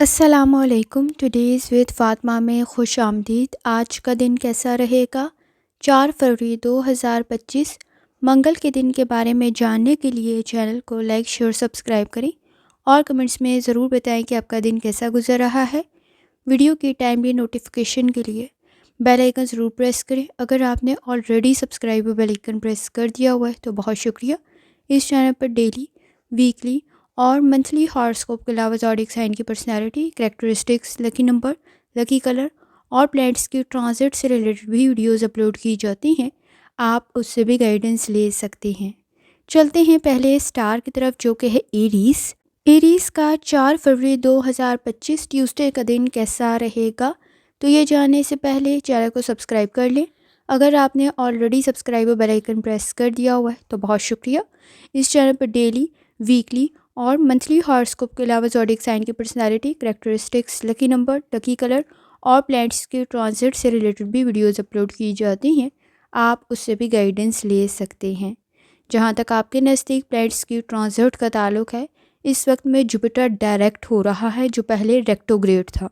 السلام علیکم، today's with Fatima میں خوش آمدید۔ آج کا دن کیسا رہے گا؟ 4 فروری 2025 منگل کے دن کے بارے میں جاننے کے لیے چینل کو لائک شیئر سبسکرائب کریں اور کمنٹس میں ضرور بتائیں کہ آپ کا دن کیسا گزر رہا ہے۔ ویڈیو کی ٹائملی نوٹیفیکیشن کے لیے بیل آئیکن ضرور پریس کریں۔ اگر آپ نے already subscribe bell icon press کر دیا ہوا ہے تو بہت شکریہ۔ اس چینل پر ڈیلی، ویکلی اور منتھلی ہاراسکوپ کے علاوہ زوڈیک سائن کی personality, characteristics, lucky number, lucky colour اور پلینٹس کی ٹرانزٹ سے ریلیٹڈ بھی ویڈیوز اپلوڈ کی جاتی ہیں، آپ اس سے بھی گائیڈنس لے سکتے ہیں۔ چلتے ہیں پہلے سٹار کی طرف جو کہ ہے ایریز کا 4 فروری 2025 ٹیوزڈے کا دن کیسا رہے گا؟ تو یہ جاننے سے پہلے چینل کو سبسکرائب کر لیں۔ اگر آپ نے already subscribe bell icon press کر دیا ہوا ہے تو بہت شکریہ۔ اس چینل پر ڈیلی، ویکلی اور منتھلی ہاراسکوپ کے علاوہ زوڈیک سائن کی personality, characteristics, lucky number, lucky colour اور پلینٹس کے ٹرانزٹ سے ریلیٹڈ بھی ویڈیوز اپلوڈ کی جاتی ہیں، آپ اس سے بھی گائیڈنس لے سکتے ہیں۔ جہاں تک آپ کے نزدیک پلینٹس کی ٹرانزٹ کا تعلق ہے، اس وقت میں جوپیٹر ڈائریکٹ ہو رہا ہے جو پہلے ریکٹوگریڈ تھا،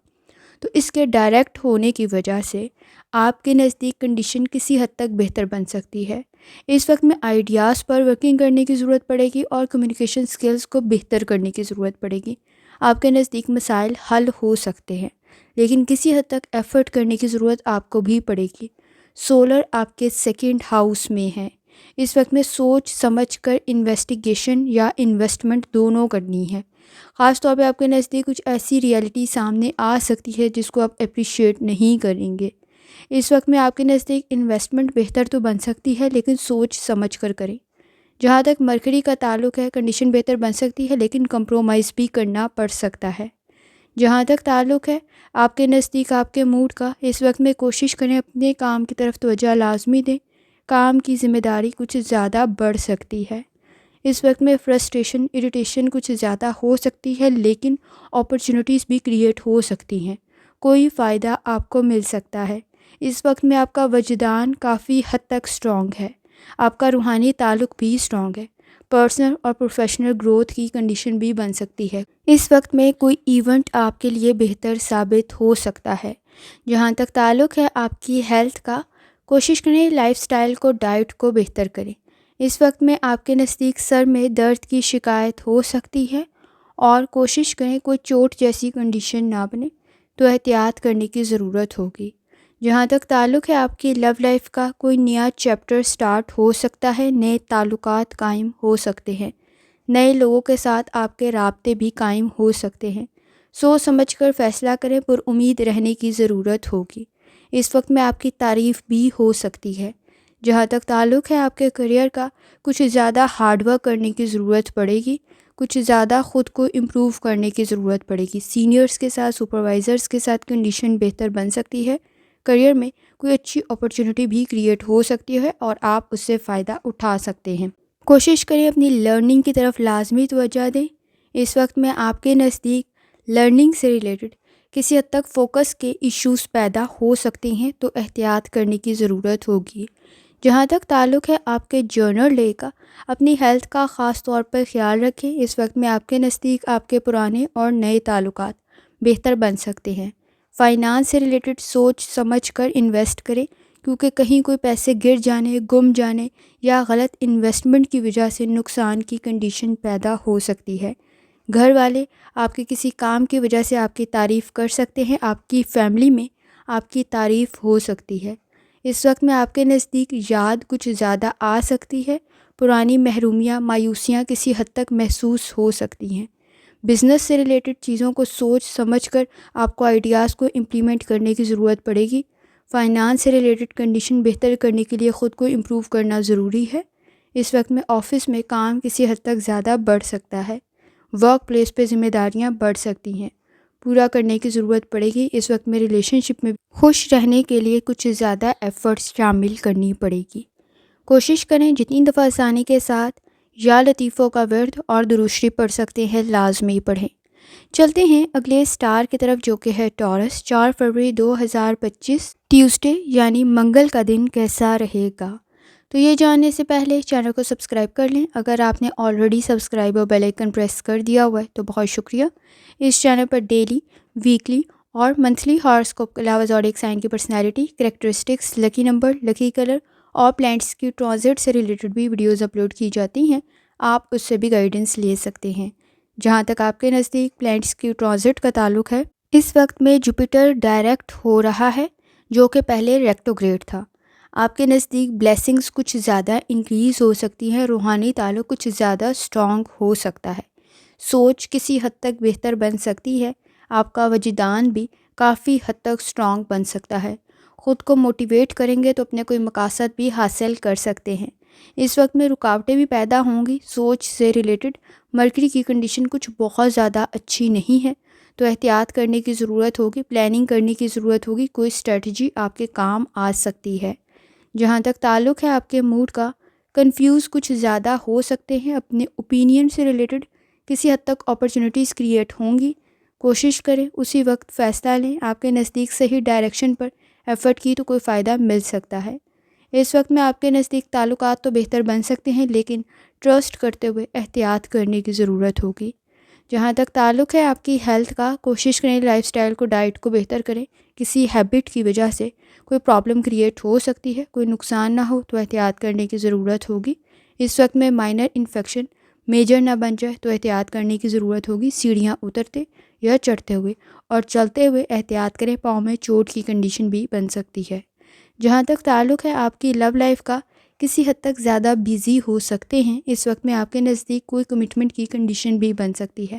تو اس کے ڈائریکٹ ہونے کی وجہ سے آپ کے نزدیک کنڈیشن کسی حد تک بہتر بن سکتی ہے۔ اس وقت میں آئیڈیاز پر ورکنگ کرنے کی ضرورت پڑے گی اور کمیونیکیشن سکلز کو بہتر کرنے کی ضرورت پڑے گی۔ آپ کے نزدیک مسائل حل ہو سکتے ہیں، لیکن کسی حد تک ایفرٹ کرنے کی ضرورت آپ کو بھی پڑے گی۔ سولر آپ کے 2nd ہاؤس میں ہے۔ اس وقت میں سوچ سمجھ کر انویسٹیگیشن یا انویسٹمنٹ دونوں کرنی ہے۔ خاص طور پہ آپ کے نزدیک کچھ ایسی ریئلٹی سامنے آ سکتی ہے جس کو آپ اپریشیٹ نہیں کریں گے۔ اس وقت میں آپ کے نزدیک انویسٹمنٹ بہتر تو بن سکتی ہے لیکن سوچ سمجھ کر کریں۔ جہاں تک مرکری کا تعلق ہے، کنڈیشن بہتر بن سکتی ہے لیکن کمپرومائز بھی کرنا پڑ سکتا ہے۔ جہاں تک تعلق ہے آپ کے نزدیک آپ کے موڈ کا، اس وقت میں کوشش کریں اپنے کام کی طرف توجہ لازمی دیں۔ کام کی ذمہ داری کچھ زیادہ بڑھ سکتی ہے۔ اس وقت میں فرسٹریشن، اریٹیشن کچھ زیادہ ہو سکتی ہے لیکن اپرچونٹیز بھی کریٹ ہو سکتی ہیں۔ کوئی فائدہ آپ کو مل سکتا ہے۔ اس وقت میں آپ کا وجدان کافی حد تک سٹرونگ ہے۔ آپ کا روحانی تعلق بھی سٹرونگ ہے۔ پرسنل اور پروفیشنل گروتھ کی کنڈیشن بھی بن سکتی ہے۔ اس وقت میں کوئی ایونٹ آپ کے لیے بہتر ثابت ہو سکتا ہے۔ جہاں تک تعلق ہے آپ کی ہیلتھ کا، کوشش کریں لائف سٹائل کو، ڈائٹ کو بہتر کریں۔ اس وقت میں آپ کے نزدیک سر میں درد کی شکایت ہو سکتی ہے اور کوشش کریں کوئی چوٹ جیسی کنڈیشن نہ بنے، تو احتیاط کرنے کی ضرورت ہوگی۔ جہاں تک تعلق ہے آپ کی لو لائف کا، کوئی نیا چیپٹر سٹارٹ ہو سکتا ہے، نئے تعلقات قائم ہو سکتے ہیں، نئے لوگوں کے ساتھ آپ کے رابطے بھی قائم ہو سکتے ہیں۔ سوچ سمجھ کر فیصلہ کریں، پر امید رہنے کی ضرورت ہوگی۔ اس وقت میں آپ کی تعریف بھی ہو سکتی ہے۔ جہاں تک تعلق ہے آپ کے کریئر کا، کچھ زیادہ ہارڈ ورک کرنے کی ضرورت پڑے گی، کچھ زیادہ خود کو امپروو کرنے کی ضرورت پڑے گی۔ سینئرز کے ساتھ، سپروائزرز کے ساتھ کنڈیشن بہتر بن سکتی ہے۔ کریئر میں کوئی اچھی اپرچونٹی بھی کریٹ ہو سکتی ہے اور آپ اس سے فائدہ اٹھا سکتے ہیں۔ کوشش کریں اپنی لرننگ کی طرف لازمی توجہ دیں۔ اس وقت میں آپ کے نزدیک لرننگ سے ریلیٹڈ کسی حد تک فوکس کے ایشوز پیدا ہو سکتے ہیں، تو احتیاط کرنے کی ضرورت ہوگی۔ جہاں تک تعلق ہے آپ کے جرنل ڈے کا، اپنی ہیلتھ کا خاص طور پر خیال رکھیں۔ اس وقت میں آپ کے نزدیک آپ کے پرانے اور نئے تعلقات بہتر بن سکتے ہیں۔ فائنانس سے ریلیٹڈ سوچ سمجھ کر انویسٹ کریں، کیونکہ کہیں کوئی پیسے گر جانے، گم جانے یا غلط انویسٹمنٹ کی وجہ سے نقصان کی کنڈیشن پیدا ہو سکتی ہے۔ گھر والے آپ کے کسی کام کی وجہ سے آپ کی تعریف کر سکتے ہیں، آپ کی فیملی میں آپ کی تعریف ہو سکتی ہے۔ اس وقت میں آپ کے نزدیک یاد کچھ زیادہ آ سکتی ہے، پرانی محرومیاں، مایوسیاں کسی حد تک محسوس ہو سکتی ہیں۔ بزنس سے ریلیٹڈ چیزوں کو سوچ سمجھ کر آپ کو آئیڈیاز کو امپلیمنٹ کرنے کی ضرورت پڑے گی۔ فائنانس سے ریلیٹڈ کنڈیشن بہتر کرنے کے لیے خود کو امپروو کرنا ضروری ہے۔ اس وقت میں آفس میں کام کسی حد تک زیادہ بڑھ سکتا ہے۔ ورک پلیس پہ ذمہ داریاں بڑھ سکتی ہیں، پورا کرنے کی ضرورت پڑے گی۔ اس وقت میں ریلیشن شپ میں خوش رہنے کے لیے کچھ زیادہ ایفرٹس شامل کرنی پڑے گی۔ کوشش کریں جتنی دفعہ آسانی کے ساتھ یا لطیفوں کا ورد اور درود شریف پڑھ سکتے ہیں، لازمی پڑھیں۔ چلتے ہیں اگلے سٹار کی طرف جو کہ ہے ٹورس۔ 4 فروری 2025 ٹیوزڈے یعنی منگل کا دن کیسا رہے گا؟ تو یہ جاننے سے پہلے چینل کو سبسکرائب کر لیں۔ اگر آپ نے آلریڈی سبسکرائب اور بیل آئیکن پریس کر دیا ہوا ہے تو بہت شکریہ۔ اس چینل پر ڈیلی، ویکلی اور منتھلی ہاراسکوپ کے علاوہ زوڈیک سائن کی personality, characteristics, lucky number, lucky colour اور پلانٹس کی ٹرانزٹ سے ریلیٹڈ بھی ویڈیوز اپلوڈ کی جاتی ہیں، آپ اس سے بھی گائیڈنس لے سکتے ہیں۔ جہاں تک آپ کے نزدیک پلانٹس کی ٹرانزٹ کا تعلق ہے، اس وقت میں جوپیٹر ڈائریکٹ ہو رہا ہے جو کہ پہلے ریکٹوگریڈ تھا۔ آپ کے نزدیک بلیسنگز کچھ زیادہ انکریز ہو سکتی ہیں، روحانی تعلق کچھ زیادہ اسٹرانگ ہو سکتا ہے، سوچ کسی حد تک بہتر بن سکتی ہے، آپ کا وجدان بھی کافی حد تک اسٹرانگ بن سکتا ہے، خود کو موٹیویٹ کریں گے تو اپنے کوئی مقاصد بھی حاصل کر سکتے ہیں۔ اس وقت میں رکاوٹیں بھی پیدا ہوں گی سوچ سے ریلیٹڈ، مرکری کی کنڈیشن کچھ بہت زیادہ اچھی نہیں ہے تو احتیاط کرنے کی ضرورت ہوگی، پلاننگ کرنے کی ضرورت ہوگی، کوئی اسٹریٹجی آپ کے کام آ سکتی ہے۔ جہاں تک تعلق ہے آپ کے موڈ کا، کنفیوز کچھ زیادہ ہو سکتے ہیں، اپنے اوپینین سے ریلیٹڈ کسی حد تک اپرچونیٹیز کریٹ ہوں گی، کوشش کریں اسی وقت فیصلہ لیں، آپ کے نزدیک صحیح ڈائریکشن پر ایفرٹ کی تو کوئی فائدہ مل سکتا ہے۔ اس وقت میں آپ کے نزدیک تعلقات تو بہتر بن سکتے ہیں لیکن ٹرسٹ کرتے ہوئے احتیاط کرنے کی ضرورت ہوگی۔ جہاں تک تعلق ہے آپ کی ہیلتھ کا، کوشش کریں لائف سٹائل کو، ڈائٹ کو بہتر کریں، کسی ہیبٹ کی وجہ سے کوئی پرابلم کریٹ ہو سکتی ہے، کوئی نقصان نہ ہو تو احتیاط کرنے کی ضرورت ہوگی۔ اس وقت میں مائنر انفیکشن میجر نہ بن جائے تو احتیاط کرنے کی ضرورت ہوگی، سیڑھیاں اترتے یا چڑھتے ہوئے اور چلتے ہوئے احتیاط کریں، پاؤں میں چوٹ کی کنڈیشن بھی بن سکتی ہے۔ جہاں تک تعلق ہے آپ کی لو لائف کا، کسی حد تک زیادہ بیزی ہو سکتے ہیں، اس وقت میں آپ کے نزدیک کوئی کمٹمنٹ کی کنڈیشن بھی بن سکتی ہے،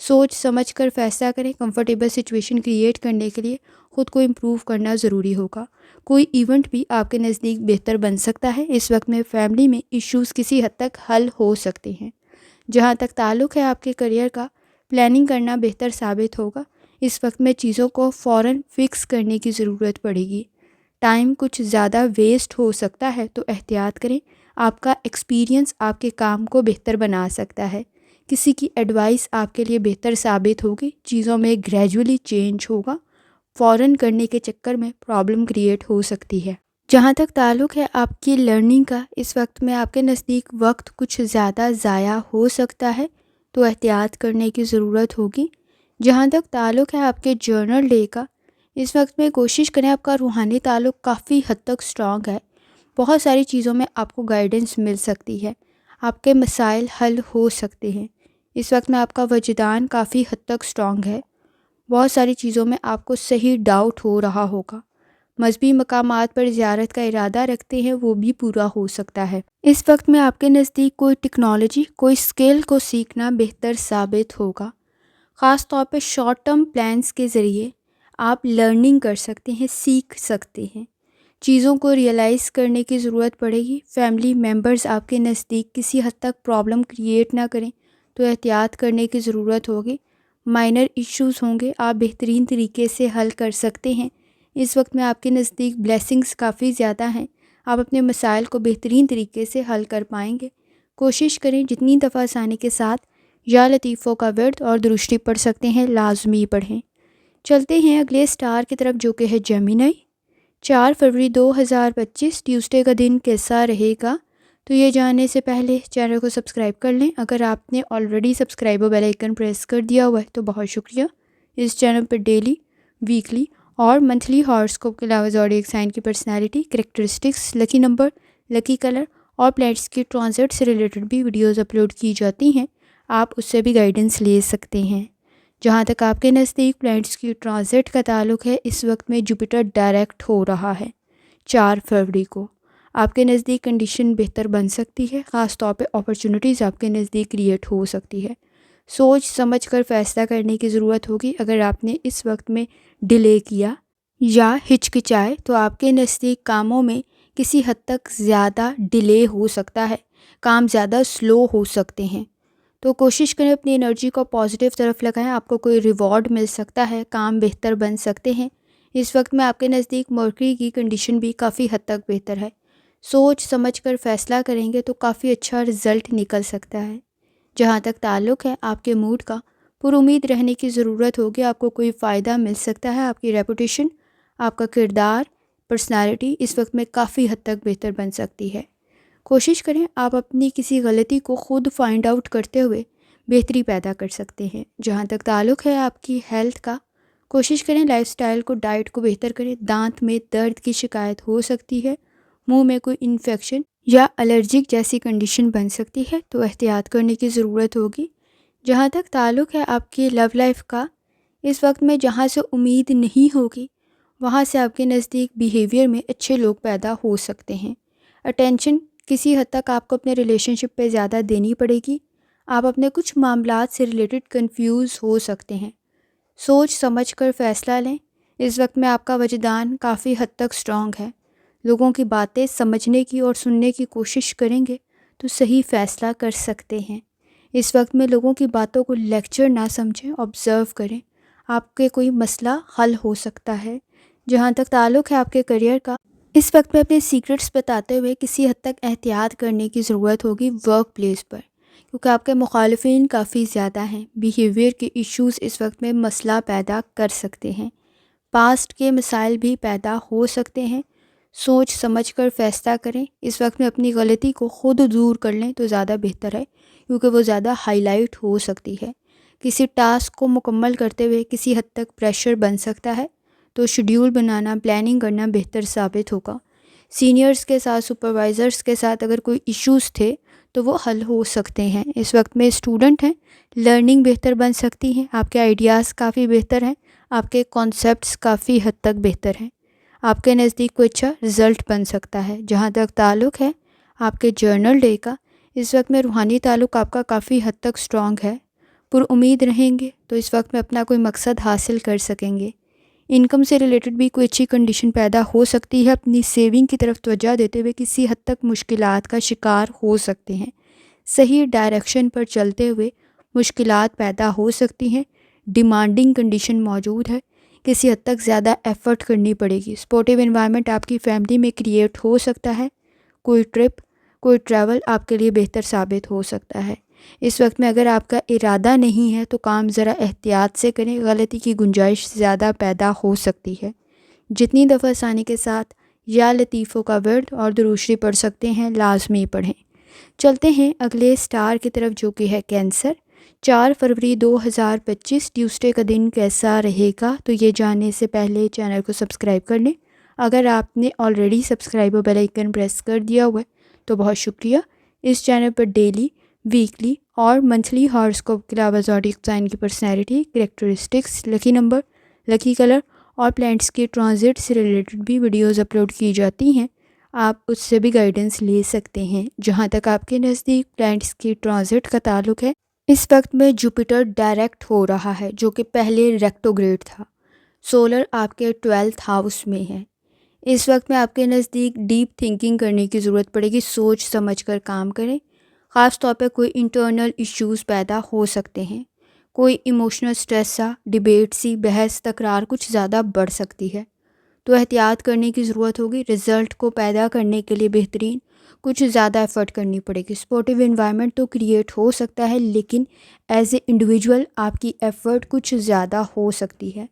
سوچ سمجھ کر فیصلہ کریں، کمفرٹیبل سچویشن کریٹ کرنے کے لیے خود کو امپروو کرنا ضروری ہوگا، کوئی ایونٹ بھی آپ کے نزدیک بہتر بن سکتا ہے، اس وقت میں فیملی میں ایشوز کسی حد تک حل ہو سکتے ہیں۔ جہاں تک تعلق ہے آپ کے کریئر کا، پلاننگ کرنا بہتر ثابت ہوگا، اس وقت میں چیزوں کو فوراً فکس کرنے کی ضرورت پڑے گی، ٹائم کچھ زیادہ ویسٹ ہو سکتا ہے تو احتیاط کریں، آپ کا ایکسپیرینس آپ کے کام کو بہتر بنا سکتا ہے، کسی کی ایڈوائس آپ کے لیے بہتر ثابت ہوگی، چیزوں میں گریجولی چینج ہوگا، فوراً کرنے کے چکر میں پرابلم کریٹ ہو سکتی ہے۔ جہاں تک تعلق ہے آپ کی لرننگ کا، اس وقت میں آپ کے نزدیک وقت کچھ زیادہ ضائع ہو سکتا ہے تو احتیاط کرنے کی ضرورت ہوگی۔ جہاں تک تعلق ہے آپ کے جرنل ڈے کا، اس وقت میں کوشش کریں، آپ کا روحانی تعلق کافی حد تک اسٹرانگ ہے، بہت ساری چیزوں میں آپ کو گائیڈنس مل سکتی ہے، آپ کے مسائل حل ہو سکتے ہیں، اس وقت میں آپ کا وجدان کافی حد تک اسٹرانگ ہے، بہت ساری چیزوں میں آپ کو صحیح ڈاؤٹ ہو رہا ہوگا، مذہبی مقامات پر زیارت کا ارادہ رکھتے ہیں وہ بھی پورا ہو سکتا ہے۔ اس وقت میں آپ کے نزدیک کوئی ٹیکنالوجی، کوئی اسکل کو سیکھنا بہتر ثابت ہوگا، خاص طور پہ شارٹ ٹرم پلانز کے ذریعے آپ لرننگ کر سکتے ہیں، سیکھ سکتے ہیں، چیزوں کو ریئلائز کرنے کی ضرورت پڑے گی، فیملی ممبرز آپ کے نزدیک کسی حد تک پرابلم کریٹ نہ کریں تو احتیاط کرنے کی ضرورت ہوگی، مائنر ایشوز ہوں گے آپ بہترین طریقے سے حل کر سکتے ہیں، اس وقت میں آپ کے نزدیک بلیسنگز کافی زیادہ ہیں، آپ اپنے مسائل کو بہترین طریقے سے حل کر پائیں گے، کوشش کریں جتنی دفعہ آسانی کے ساتھ یا لطیفوں کا ورد اور درشتی پڑھ سکتے ہیں لازمی پڑھیں۔ چلتے ہیں اگلے سٹار کی طرف جو کہ ہے جیمینائی۔ 4 فروری 2025 ٹیوزڈے کا دن کیسا رہے گا؟ تو یہ جاننے سے پہلے چینل کو سبسکرائب کر لیں، اگر آپ نے آلریڈی سبسکرائب اور بیل آئیکن پریس کر دیا ہوا ہے تو بہت شکریہ۔ اس چینل پر ڈیلی، ویکلی اور منتھلی ہاراسکوپ کے علاوہ زوڈیک سائن کی personality, characteristics, lucky number, lucky colour اور پلانٹس کی ٹرانزٹ سے ریلیٹڈ بھی ویڈیوز اپلوڈ کی جاتی ہیں، آپ اس سے بھی گائیڈنس لے سکتے ہیں۔ جہاں تک آپ کے نزدیک پلانٹس کی ٹرانزٹ کا تعلق ہے، اس وقت میں جوپیٹر ڈائریکٹ ہو رہا ہے 4 فروری کو، آپ کے نزدیک کنڈیشن بہتر بن سکتی ہے، خاص طور پہ اپرچونیٹیز آپ کے نزدیک کریٹ ہو سکتی ہے، سوچ سمجھ کر فیصلہ کرنے کی ضرورت ہوگی، اگر آپ نے اس وقت میں ڈیلے کیا یا ہچکچائے تو آپ کے نزدیک کاموں میں کسی حد تک زیادہ ڈیلے ہو سکتا ہے، کام زیادہ سلو ہو سکتے ہیں، تو کوشش کریں اپنی انرجی کو پازیٹیو طرف لگائیں، آپ کو کوئی ریوارڈ مل سکتا ہے، کام بہتر بن سکتے ہیں، اس وقت میں آپ کے نزدیک مرکری کی کنڈیشن بھی کافی حد تک بہتر ہے، سوچ سمجھ کر فیصلہ کریں گے تو کافی اچھا رزلٹ نکل سکتا ہے۔ جہاں تک تعلق ہے آپ کے موڈ کا، پر امید رہنے کی ضرورت ہوگی، آپ کو کوئی فائدہ مل سکتا ہے، آپ کی ریپوٹیشن، آپ کا کردار، پرسنالٹی اس وقت میں کافی حد تک بہتر بن سکتی ہے۔ کوشش کریں آپ اپنی کسی غلطی کو خود فائنڈ آؤٹ کرتے ہوئے بہتری پیدا کر سکتے ہیں۔ جہاں تک تعلق ہے آپ کی ہیلتھ کا، کوشش کریں لائف سٹائل کو، ڈائٹ کو بہتر کریں۔ دانت میں درد کی شکایت ہو سکتی ہے، منہ میں کوئی انفیکشن یا الرجک جیسی کنڈیشن بن سکتی ہے تو احتیاط کرنے کی ضرورت ہوگی۔ جہاں تک تعلق ہے آپ کی لو لائف کا، اس وقت میں جہاں سے امید نہیں ہوگی وہاں سے آپ کے نزدیک بیہیویئر میں اچھے لوگ پیدا ہو سکتے ہیں۔ اٹینشن کسی حد تک آپ کو اپنے ریلیشن شپ پہ زیادہ دینی پڑے گی۔ آپ اپنے کچھ معاملات سے ریلیٹڈ کنفیوز ہو سکتے ہیں۔ سوچ سمجھ کر فیصلہ لیں۔ اس وقت میں آپ کا وجدان کافی حد تک سٹرونگ ہے۔ لوگوں کی باتیں سمجھنے کی اور سننے کی کوشش کریں گے تو صحیح فیصلہ کر سکتے ہیں۔ اس وقت میں لوگوں کی باتوں کو لیکچر نہ سمجھیں، آبزرو کریں۔ آپ کے کوئی مسئلہ حل ہو سکتا ہے۔ جہاں تک تعلق ہے آپ کے کریئر کا، اس وقت میں اپنے سیکرٹس بتاتے ہوئے کسی حد تک احتیاط کرنے کی ضرورت ہوگی ورک پلیس پر، کیونکہ آپ کے مخالفین کافی زیادہ ہیں۔ بیہیویئر کے ایشوز اس وقت میں مسئلہ پیدا کر سکتے ہیں۔ پاسٹ کے مسائل بھی پیدا ہو سکتے ہیں۔ سوچ سمجھ کر فیصلہ کریں۔ اس وقت میں اپنی غلطی کو خود دور کر لیں تو زیادہ بہتر ہے، کیونکہ وہ زیادہ ہائی لائٹ ہو سکتی ہے۔ کسی ٹاسک کو مکمل کرتے ہوئے کسی حد تک پریشر بن سکتا ہے، تو شیڈیول بنانا، پلاننگ کرنا بہتر ثابت ہوگا۔ سینئرز کے ساتھ، سپروائزرز کے ساتھ اگر کوئی ایشوز تھے تو وہ حل ہو سکتے ہیں۔ اس وقت میں اسٹوڈنٹ ہیں، لرننگ بہتر بن سکتی ہے۔ آپ کے آئیڈیاز کافی بہتر ہیں، آپ کے کانسیپٹس کافی حد تک بہتر ہیں۔ آپ کے نزدیک کوئی اچھا رزلٹ بن سکتا ہے۔ جہاں تک تعلق ہے آپ کے جرنل ڈے کا، اس وقت میں روحانی تعلق آپ کا کافی حد تک سٹرونگ ہے۔ پر امید رہیں گے تو اس وقت میں اپنا کوئی مقصد حاصل کر سکیں گے۔ انکم سے ریلیٹڈ بھی کوئی اچھی کنڈیشن پیدا ہو سکتی ہے۔ اپنی سیونگ کی طرف توجہ دیتے ہوئے کسی حد تک مشکلات کا شکار ہو سکتے ہیں۔ صحیح ڈائریکشن پر چلتے ہوئے مشکلات پیدا ہو سکتی ہیں۔ ڈیمانڈنگ کنڈیشن موجود ہے، کسی حد تک زیادہ ایفرٹ کرنی پڑے گی۔ سپورٹیو انوائرمنٹ آپ کی فیملی میں کریٹ ہو سکتا ہے۔ کوئی ٹرپ، کوئی ٹریول آپ کے لیے بہتر ثابت ہو سکتا ہے۔ اس وقت میں اگر آپ کا ارادہ نہیں ہے تو کام ذرا احتیاط سے کریں، غلطی کی گنجائش زیادہ پیدا ہو سکتی ہے۔ جتنی دفعہ آسانی کے ساتھ یا لطیفوں کا ورد اور درود شریف پڑھ سکتے ہیں لازمی پڑھیں۔ چلتے ہیں اگلے سٹار کی طرف جو کہ ہے کینسر۔ 4 فروری 2025 ٹیوزڈے کا دن کیسا رہے گا؟ تو یہ جاننے سے پہلے چینل کو سبسکرائب کر لیں۔ اگر آپ نے آلریڈی سبسکرائب اور بیل آئیکن پریس کر دیا ہوا ہے تو بہت شکریہ۔ اس چینل پر ڈیلی، ویکلی اور منتھلی ہاراسکوپ کے علاوہ زوڈیک سائن کی personality, characteristics, lucky number, lucky colour اور پلانٹس کے ٹرانزٹ سے ریلیٹڈ بھی ویڈیوز اپلوڈ کی جاتی ہیں۔ آپ اس سے بھی گائیڈنس لے سکتے ہیں۔ جہاں تک آپ کے نزدیک پلانٹس کی ٹرانزٹ کا تعلق ہے، اس وقت میں جوپیٹر ڈائریکٹ ہو رہا ہے، جو کہ پہلے ریکٹوگریڈ تھا۔ سولر آپ کے 12th ہاؤس میں ہے۔ اس وقت میں آپ کے نزدیک ڈیپ تھنکنگ کرنے کی ضرورت پڑے گی۔ سوچ سمجھ کر کام کریں۔ خاص طور پہ کوئی انٹرنل ایشوز پیدا ہو سکتے ہیں۔ کوئی ایموشنل سٹریس سا، ڈیبیٹ سی، بحث، تکرار کچھ زیادہ بڑھ سکتی ہے، تو احتیاط کرنے کی ضرورت ہوگی۔ رزلٹ کو پیدا کرنے کے لیے بہترین کچھ زیادہ ایفرٹ کرنی پڑے گی۔ سپورٹیو انوائرمنٹ تو کریٹ ہو سکتا ہے، لیکن ایز اے انڈیویجول آپ کی ایفرٹ کچھ زیادہ ہو سکتی ہے۔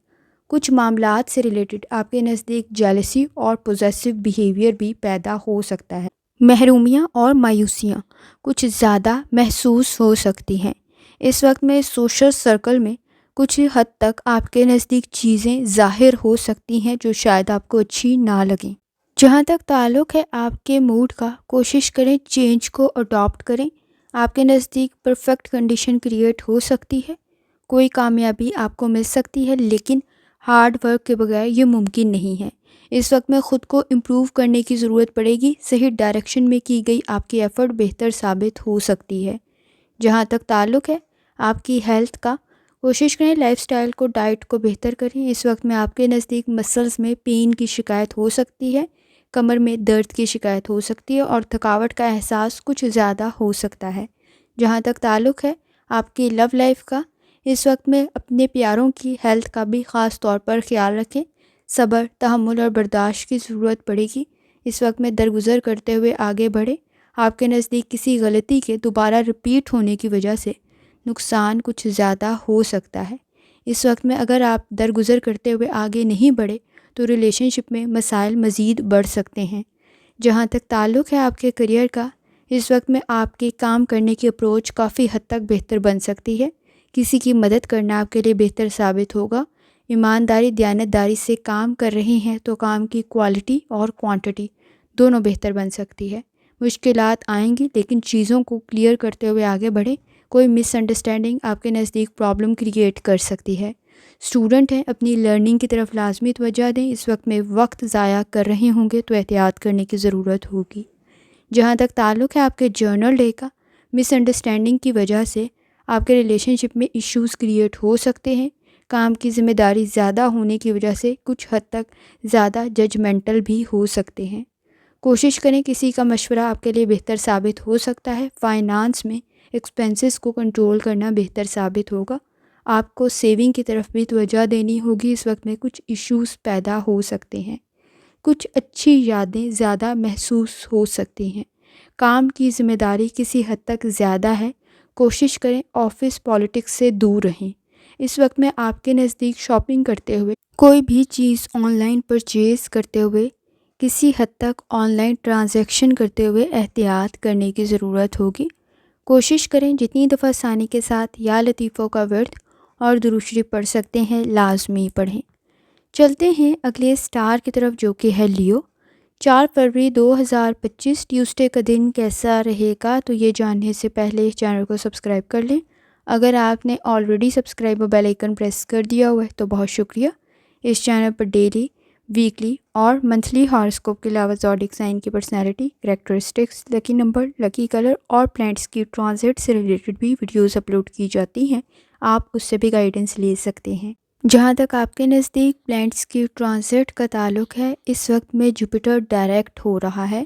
کچھ معاملات سے ریلیٹڈ آپ کے نزدیک جیلسی اور پوزیسو بیہیویئر بھی پیدا ہو سکتا ہے۔ محرومیاں اور مایوسیاں کچھ زیادہ محسوس ہو سکتی ہیں۔ اس وقت میں سوشل سرکل میں کچھ حد تک آپ کے نزدیک چیزیں ظاہر ہو سکتی ہیں جو شاید آپ کو اچھی نہ لگیں۔ جہاں تک تعلق ہے آپ کے موڈ کا، کوشش کریں چینج کو اڈاپٹ کریں۔ آپ کے نزدیک پرفیکٹ کنڈیشن کریٹ ہو سکتی ہے۔ کوئی کامیابی آپ کو مل سکتی ہے، لیکن ہارڈ ورک کے بغیر یہ ممکن نہیں ہے۔ اس وقت میں خود کو امپروو کرنے کی ضرورت پڑے گی۔ صحیح ڈائریکشن میں کی گئی آپ کی ایفرٹ بہتر ثابت ہو سکتی ہے۔ جہاں تک تعلق ہے آپ کی ہیلتھ کا، کوشش کریں لائف سٹائل کو، ڈائٹ کو بہتر کریں۔ اس وقت میں آپ کے نزدیک مسلز میں پین کی شکایت ہو سکتی ہے، کمر میں درد کی شکایت ہو سکتی ہے اور تھکاوٹ کا احساس کچھ زیادہ ہو سکتا ہے۔ جہاں تک تعلق ہے آپ کی لو لائف کا، اس وقت میں اپنے پیاروں کی ہیلتھ کا بھی خاص طور پر خیال رکھیں۔ صبر، تحمل اور برداشت کی ضرورت پڑے گی۔ اس وقت میں درگزر کرتے ہوئے آگے بڑھیں۔ آپ کے نزدیک کسی غلطی کے دوبارہ رپیٹ ہونے کی وجہ سے نقصان کچھ زیادہ ہو سکتا ہے۔ اس وقت میں اگر آپ درگزر کرتے ہوئے آگے نہیں بڑھے تو ریلیشن شپ میں مسائل مزید بڑھ سکتے ہیں۔ جہاں تک تعلق ہے آپ کے کریئر کا، اس وقت میں آپ کے کام کرنے کی اپروچ کافی حد تک بہتر بن سکتی ہے۔ کسی کی مدد کرنا آپ کے لیے بہتر ثابت ہوگا۔ ایمانداری دیانتداری سے کام کر رہے ہیں تو کام کی کوالٹی اور کوانٹٹی دونوں بہتر بن سکتی ہے۔ مشکلات آئیں گی لیکن چیزوں کو کلیئر کرتے ہوئے آگے بڑھیں۔ کوئی مس انڈرسٹینڈنگ آپ کے نزدیک پرابلم کریٹ کر سکتی ہے۔ اسٹوڈنٹ ہیں، اپنی لرننگ کی طرف لازمی توجہ دیں۔ اس وقت میں وقت ضائع کر رہے ہوں گے تو احتیاط کرنے کی ضرورت ہوگی۔ جہاں تک تعلق ہے آپ کے جرنل ڈے کا، مس انڈرسٹینڈنگ کی وجہ سے آپ کے ریلیشن شپ میں ایشوز کریٹ ہو سکتے ہیں۔ کام کی ذمہ داری زیادہ ہونے کی وجہ سے کچھ حد تک زیادہ ججمنٹل بھی ہو سکتے ہیں۔ کوشش کریں کسی کا مشورہ آپ کے لیے بہتر ثابت ہو سکتا ہے۔ فائنانس میں ایکسپینسز کو کنٹرول کرنا بہتر ثابت ہوگا۔ آپ کو سیونگ کی طرف بھی توجہ دینی ہوگی۔ اس وقت میں کچھ ایشوز پیدا ہو سکتے ہیں۔ کچھ اچھی یادیں زیادہ محسوس ہو سکتی ہیں۔ کام کی ذمہ داری کسی حد تک زیادہ ہے۔ کوشش کریں آفس پالیٹکس سے دور رہیں۔ اس وقت میں آپ کے نزدیک شاپنگ کرتے ہوئے، کوئی بھی چیز آن لائن پرچیز کرتے ہوئے، کسی حد تک آن لائن ٹرانزیکشن کرتے ہوئے احتیاط کرنے کی ضرورت ہوگی۔ کوشش کریں جتنی دفعہ آسانی کے ساتھ یا لطیفوں کا ورد اور درود شریف پڑھ سکتے ہیں لازمی پڑھیں۔ چلتے ہیں اگلے سٹار کی طرف جو کہ ہے لیو۔ 4 فروری 2025 ٹیوزڈے کا دن کیسا رہے گا؟ تو یہ جاننے سے پہلے اس چینل کو سبسکرائب کر لیں۔ اگر آپ نے آلریڈی سبسکرائب اور بیل آئیکن پریس کر دیا ہوا ہے تو بہت شکریہ۔ اس چینل پر ڈیلی، ویکلی اور منتھلی ہاراسکوپ کے علاوہ زوڈیک سائن کی personality, characteristics, lucky number, lucky colour اور پلانٹس کی ٹرانزٹ سے ریلیٹڈ بھی ویڈیوز اپلوڈ کی جاتی ہیں۔ آپ اس سے بھی گائیڈنس لے سکتے ہیں۔ جہاں تک آپ کے نزدیک پلانٹس کی ٹرانزٹ کا تعلق ہے، اس وقت میں جوپیٹر ڈائریکٹ ہو رہا ہے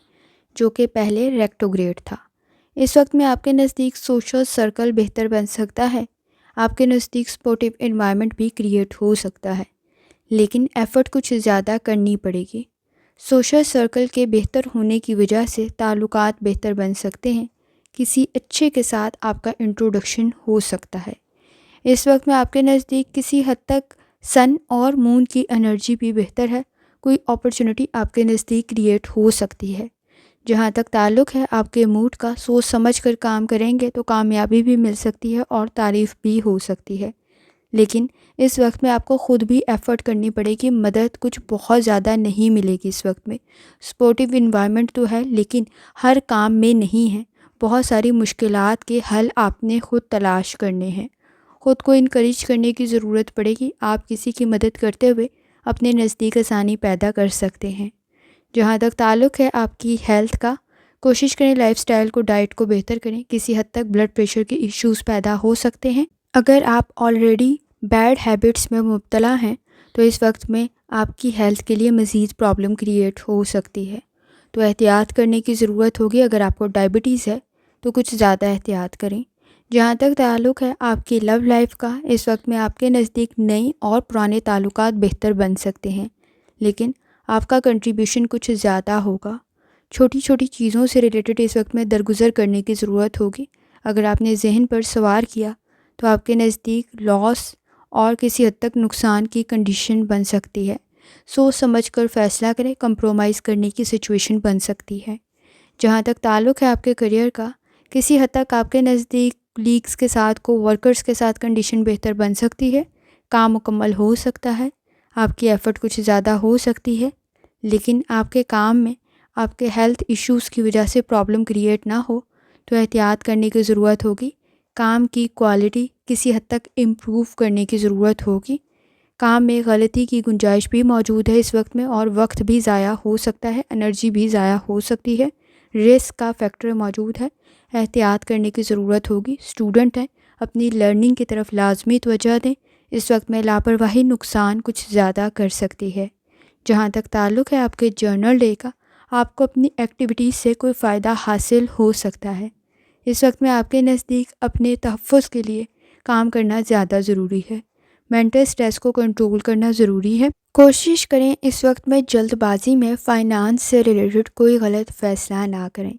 جو کہ پہلے ریکٹوگریڈ تھا۔ اس وقت میں آپ کے نزدیک سوشل سرکل بہتر بن سکتا ہے۔ آپ کے نزدیک سپورٹیو انوائرمنٹ بھی کریٹ ہو سکتا ہے، لیکن ایفرٹ کچھ زیادہ کرنی پڑے گی۔ سوشل سرکل کے بہتر ہونے کی وجہ سے تعلقات بہتر بن سکتے ہیں۔ کسی اچھے کے ساتھ آپ کا انٹروڈکشن ہو سکتا ہے۔ اس وقت میں آپ کے نزدیک کسی حد تک سن اور مون کی انرجی بھی بہتر ہے۔ کوئی اپرچونٹی آپ کے نزدیک کریٹ ہو سکتی ہے۔ جہاں تک تعلق ہے آپ کے موڈ کا، سوچ سمجھ کر کام کریں گے تو کامیابی بھی مل سکتی ہے اور تعریف بھی ہو سکتی ہے، لیکن اس وقت میں آپ کو خود بھی ایفرٹ کرنی پڑے گی۔ مدد کچھ بہت زیادہ نہیں ملے گی اس وقت میں۔ سپورٹیو انوائرمنٹ تو ہے لیکن ہر کام میں نہیں ہے۔ بہت ساری مشکلات کے حل آپ نے خود تلاش کرنے ہیں۔ خود کو انکریج کرنے کی ضرورت پڑے گی۔ آپ کسی کی مدد کرتے ہوئے اپنے نزدیک آسانی پیدا کر سکتے ہیں۔ جہاں تک تعلق ہے آپ کی ہیلتھ کا، کوشش کریں لائف سٹائل کو، ڈائٹ کو بہتر کریں۔ کسی حد تک بلڈ پریشر کے ایشوز پیدا ہو سکتے ہیں۔ اگر آپ آلریڈی بیڈ ہیبٹس میں مبتلا ہیں تو اس وقت میں آپ کی ہیلتھ کے لیے مزید پرابلم کریٹ ہو سکتی ہے، تو احتیاط کرنے کی ضرورت ہوگی۔ اگر آپ کو ڈائبٹیز ہے تو کچھ زیادہ احتیاط کریں۔ جہاں تک تعلق ہے آپ کی لو لائف کا، اس وقت میں آپ کے نزدیک نئی اور پرانے تعلقات بہتر بن سکتے ہیں، لیکن آپ کا کنٹریبیوشن کچھ زیادہ ہوگا۔ چھوٹی چھوٹی چیزوں سے ریلیٹڈ اس وقت میں درگزر کرنے کی ضرورت ہوگی۔ اگر آپ نے ذہن پر سوار کیا تو آپ کے نزدیک لاس اور کسی حد تک نقصان کی کنڈیشن بن سکتی ہے۔ سوچ سمجھ کر فیصلہ کریں، کمپرومائز کرنے کی سچویشن بن سکتی ہے۔ جہاں تک تعلق ہے آپ کے کریئر کا، کسی حد تک آپ کے نزدیک لیگس کے ساتھ، کو ورکرز کے ساتھ کنڈیشن بہتر بن سکتی ہے۔ کام مکمل ہو سکتا ہے، آپ کی ایفرٹ کچھ زیادہ ہو سکتی ہے، لیکن آپ کے کام میں آپ کے ہیلتھ ایشوز کی وجہ سے پرابلم کریٹ نہ ہو تو احتیاط کرنے کی ضرورت ہوگی۔ کام کی کوالٹی کسی حد تک امپروو کرنے کی ضرورت ہوگی۔ کام میں غلطی کی گنجائش بھی موجود ہے اس وقت میں، اور وقت بھی ضائع ہو سکتا ہے، انرجی بھی ضائع ہو سکتی ہے، رسک کا فیکٹر موجود ہے۔ احتیاط کرنے کی ضرورت ہوگی۔ اسٹوڈنٹ ہیں، اپنی لرننگ کی طرف لازمی توجہ دیں۔ اس وقت میں لاپرواہی نقصان کچھ زیادہ کر سکتی ہے۔ جہاں تک تعلق ہے آپ کے جرنل ڈے کا، آپ کو اپنی ایکٹیویٹیز سے کوئی فائدہ حاصل ہو سکتا ہے۔ اس وقت میں آپ کے نزدیک اپنے تحفظ کے لیے کام کرنا زیادہ ضروری ہے۔ مینٹل سٹریس کو کنٹرول کرنا ضروری ہے۔ کوشش کریں اس وقت میں جلد بازی میں فائنانس سے ریلیٹڈ کوئی غلط فیصلہ نہ کریں۔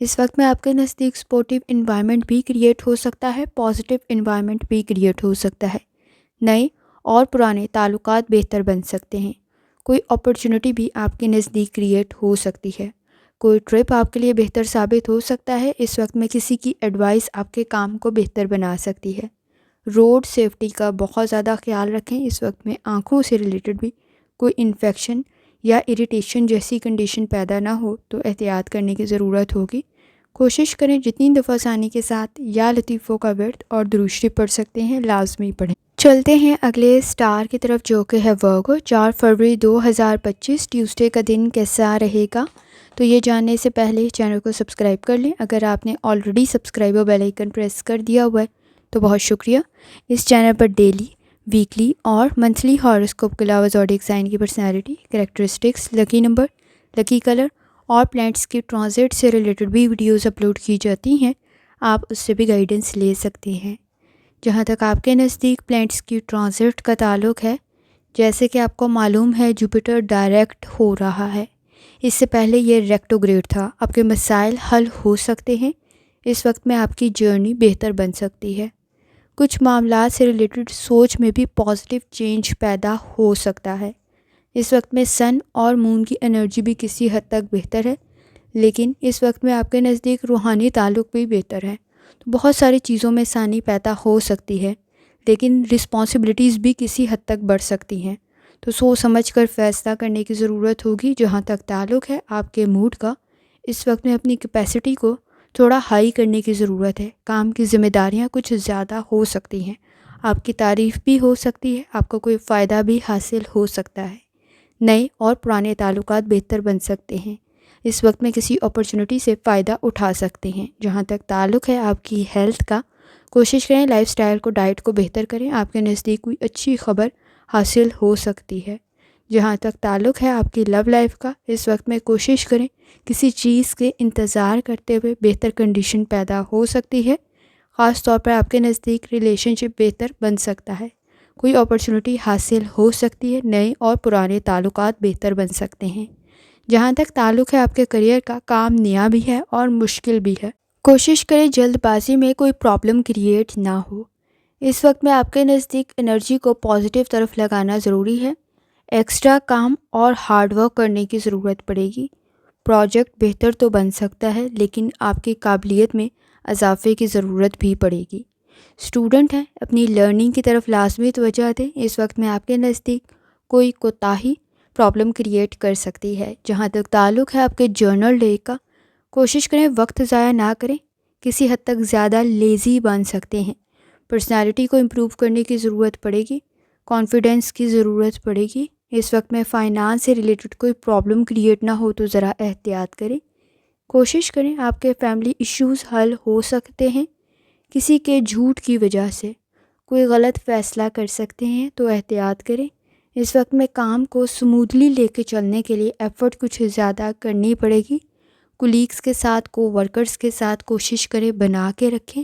اس وقت میں آپ کے نزدیک سپورٹیو انوائرمنٹ بھی کریٹ ہو سکتا ہے، پازیٹیو انوائرمنٹ بھی کریٹ ہو سکتا ہے۔ نئے اور پرانے تعلقات بہتر بن سکتے ہیں۔ کوئی اپرچونٹی بھی آپ کے نزدیک کریٹ ہو سکتی ہے۔ کوئی ٹرپ آپ کے لیے بہتر ثابت ہو سکتا ہے۔ اس وقت میں کسی کی ایڈوائس آپ کے کام کو بہتر بنا سکتی ہے۔ روڈ سیفٹی کا بہت زیادہ خیال رکھیں۔ اس وقت میں آنکھوں سے ریلیٹڈ بھی کوئی انفیکشن یا اریٹیشن جیسی کنڈیشن پیدا نہ ہو تو احتیاط کرنے کی ضرورت ہوگی۔ کوشش کریں جتنی دفعہ آسانی کے ساتھ یا لطیفوں کا ورد اور درود شریف پڑھ سکتے ہیں لازمی پڑھیں۔ چلتے ہیں اگلے سٹار کی طرف جو کہ ہے ورگو۔ 4 فروری 2025 ٹیوزڈے کا دن کیسا رہے گا؟ تو یہ جاننے سے پہلے چینل کو سبسکرائب کر لیں۔ اگر آپ نے آلریڈی سبسکرائب اور بیل آئیکن پریس کر دیا ہوا ہے تو بہت شکریہ۔ اس چینل پر ڈیلی، ویکلی اور منتھلی ہاروسکوپ کے علاوہ زوڈیک سائن کی personality, characteristics, lucky number, lucky colour اور پلانٹس کی ٹرانزٹ سے ریلیٹڈ بھی ویڈیوز اپلوڈ کی جاتی ہیں، آپ اس سے بھی گائیڈنس لے سکتے ہیں۔ جہاں تک آپ کے نزدیک پلانٹس کی ٹرانزٹ کا تعلق ہے، جیسے کہ آپ کو معلوم ہے جوپیٹر ڈائریکٹ ہو رہا ہے، اس سے پہلے یہ ریکٹوگریڈ تھا۔ آپ کے مسائل حل ہو سکتے ہیں۔ اس وقت میں آپ کی جرنی بہتر بن سکتی ہے۔ کچھ معاملات سے ریلیٹڈ سوچ میں بھی پازیٹیو چینج پیدا ہو سکتا ہے۔ اس وقت میں سن اور مون کی انرجی بھی کسی حد تک بہتر ہے، لیکن اس وقت میں آپ کے نزدیک روحانی تعلق بھی بہتر ہے۔ تو بہت ساری چیزوں میں آسانی پیدا ہو سکتی ہے، لیکن رسپانسبلٹیز بھی کسی حد تک بڑھ سکتی ہیں۔ تو سوچ سمجھ کر فیصلہ کرنے کی ضرورت ہوگی۔ جہاں تک تعلق ہے آپ کے موڈ کا، اس وقت میں اپنی کیپیسٹی کو تھوڑا ہائی کرنے کی ضرورت ہے۔ کام کی ذمہ داریاں کچھ زیادہ ہو سکتی ہیں، آپ کی تعریف بھی ہو سکتی ہے، آپ کو کوئی فائدہ بھی حاصل ہو سکتا ہے۔ نئے اور پرانے تعلقات بہتر بن سکتے ہیں۔ اس وقت میں کسی اپرچونٹی سے فائدہ اٹھا سکتے ہیں۔ جہاں تک تعلق ہے آپ کی ہیلتھ کا، کوشش کریں لائف سٹائل کو، ڈائٹ کو بہتر کریں۔ آپ کے نزدیک کوئی اچھی خبر حاصل ہو سکتی ہے۔ جہاں تک تعلق ہے آپ کی لو لائف کا، اس وقت میں کوشش کریں کسی چیز کے انتظار کرتے ہوئے بہتر کنڈیشن پیدا ہو سکتی ہے۔ خاص طور پر آپ کے نزدیک ریلیشن شپ بہتر بن سکتا ہے، کوئی اپرچونٹی حاصل ہو سکتی ہے، نئے اور پرانے تعلقات بہتر بن سکتے ہیں۔ جہاں تک تعلق ہے آپ کے کریئر کا، کام نیا بھی ہے اور مشکل بھی ہے۔ کوشش کریں جلد بازی میں کوئی پرابلم کریٹ نہ ہو۔ اس وقت میں آپ کے نزدیک انرجی کو پازیٹیو طرف لگانا ضروری ہے۔ ایکسٹرا کام اور ہارڈ ورک کرنے کی ضرورت پڑے گی۔ پروجیکٹ بہتر تو بن سکتا ہے، لیکن آپ کی قابلیت میں اضافے کی ضرورت بھی پڑے گی۔ اسٹوڈنٹ ہیں، اپنی لرننگ کی طرف لازمی توجہ دیں۔ اس وقت میں آپ کے نزدیک کوئی کوتاہی پرابلم کریٹ کر سکتی ہے۔ جہاں تک تعلق ہے آپ کے جرنل ڈے کا، کوشش کریں وقت ضائع نہ کریں، کسی حد تک زیادہ لیزی بن سکتے ہیں۔ پرسنالٹی کو امپروو کرنے کی ضرورت پڑے گی، کانفیڈنس کی ضرورت پڑے گی۔ اس وقت میں فائنانس سے ریلیٹڈ کوئی پرابلم کریٹ نہ ہو تو ذرا احتیاط کریں۔ کوشش کریں آپ کے فیملی ایشوز حل ہو سکتے ہیں۔ کسی کے جھوٹ کی وجہ سے کوئی غلط فیصلہ کر سکتے ہیں تو احتیاط کریں۔ اس وقت میں کام کو سموتھلی لے کے چلنے کے لیے ایفرٹ کچھ زیادہ کرنی پڑے گی۔ کولیگز کے ساتھ، کو ورکرز کے ساتھ کوشش کریں بنا کے رکھیں۔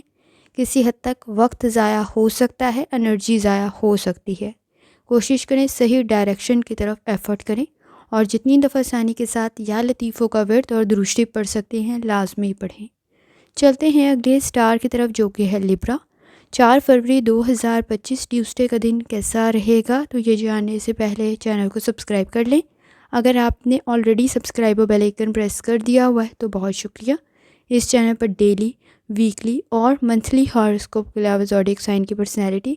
کسی حد تک وقت ضائع ہو سکتا ہے، انرجی ضائع ہو سکتی ہے۔ کوشش کریں صحیح ڈائریکشن کی طرف ایفرٹ کریں، اور جتنی دفعہ آسانی کے ساتھ یا لطیفوں کا ورد اور درود شریف پڑھ سکتے ہیں لازمی پڑھیں۔ چلتے ہیں اگلے سٹار کی طرف جو کہ ہے لیبرا۔ 4 فروری 2025 ٹیوزڈے کا دن کیسا رہے گا؟ تو یہ جاننے سے پہلے چینل کو سبسکرائب کر لیں۔ اگر آپ نے آلریڈی سبسکرائب اور بیل آئیکن پریس کر دیا ہوا ہے تو بہت شکریہ۔ اس چینل پر ڈیلی، ویکلی اور منتھلی ہاروسکوپ کے علاوہ زوڈیک سائن کی personality,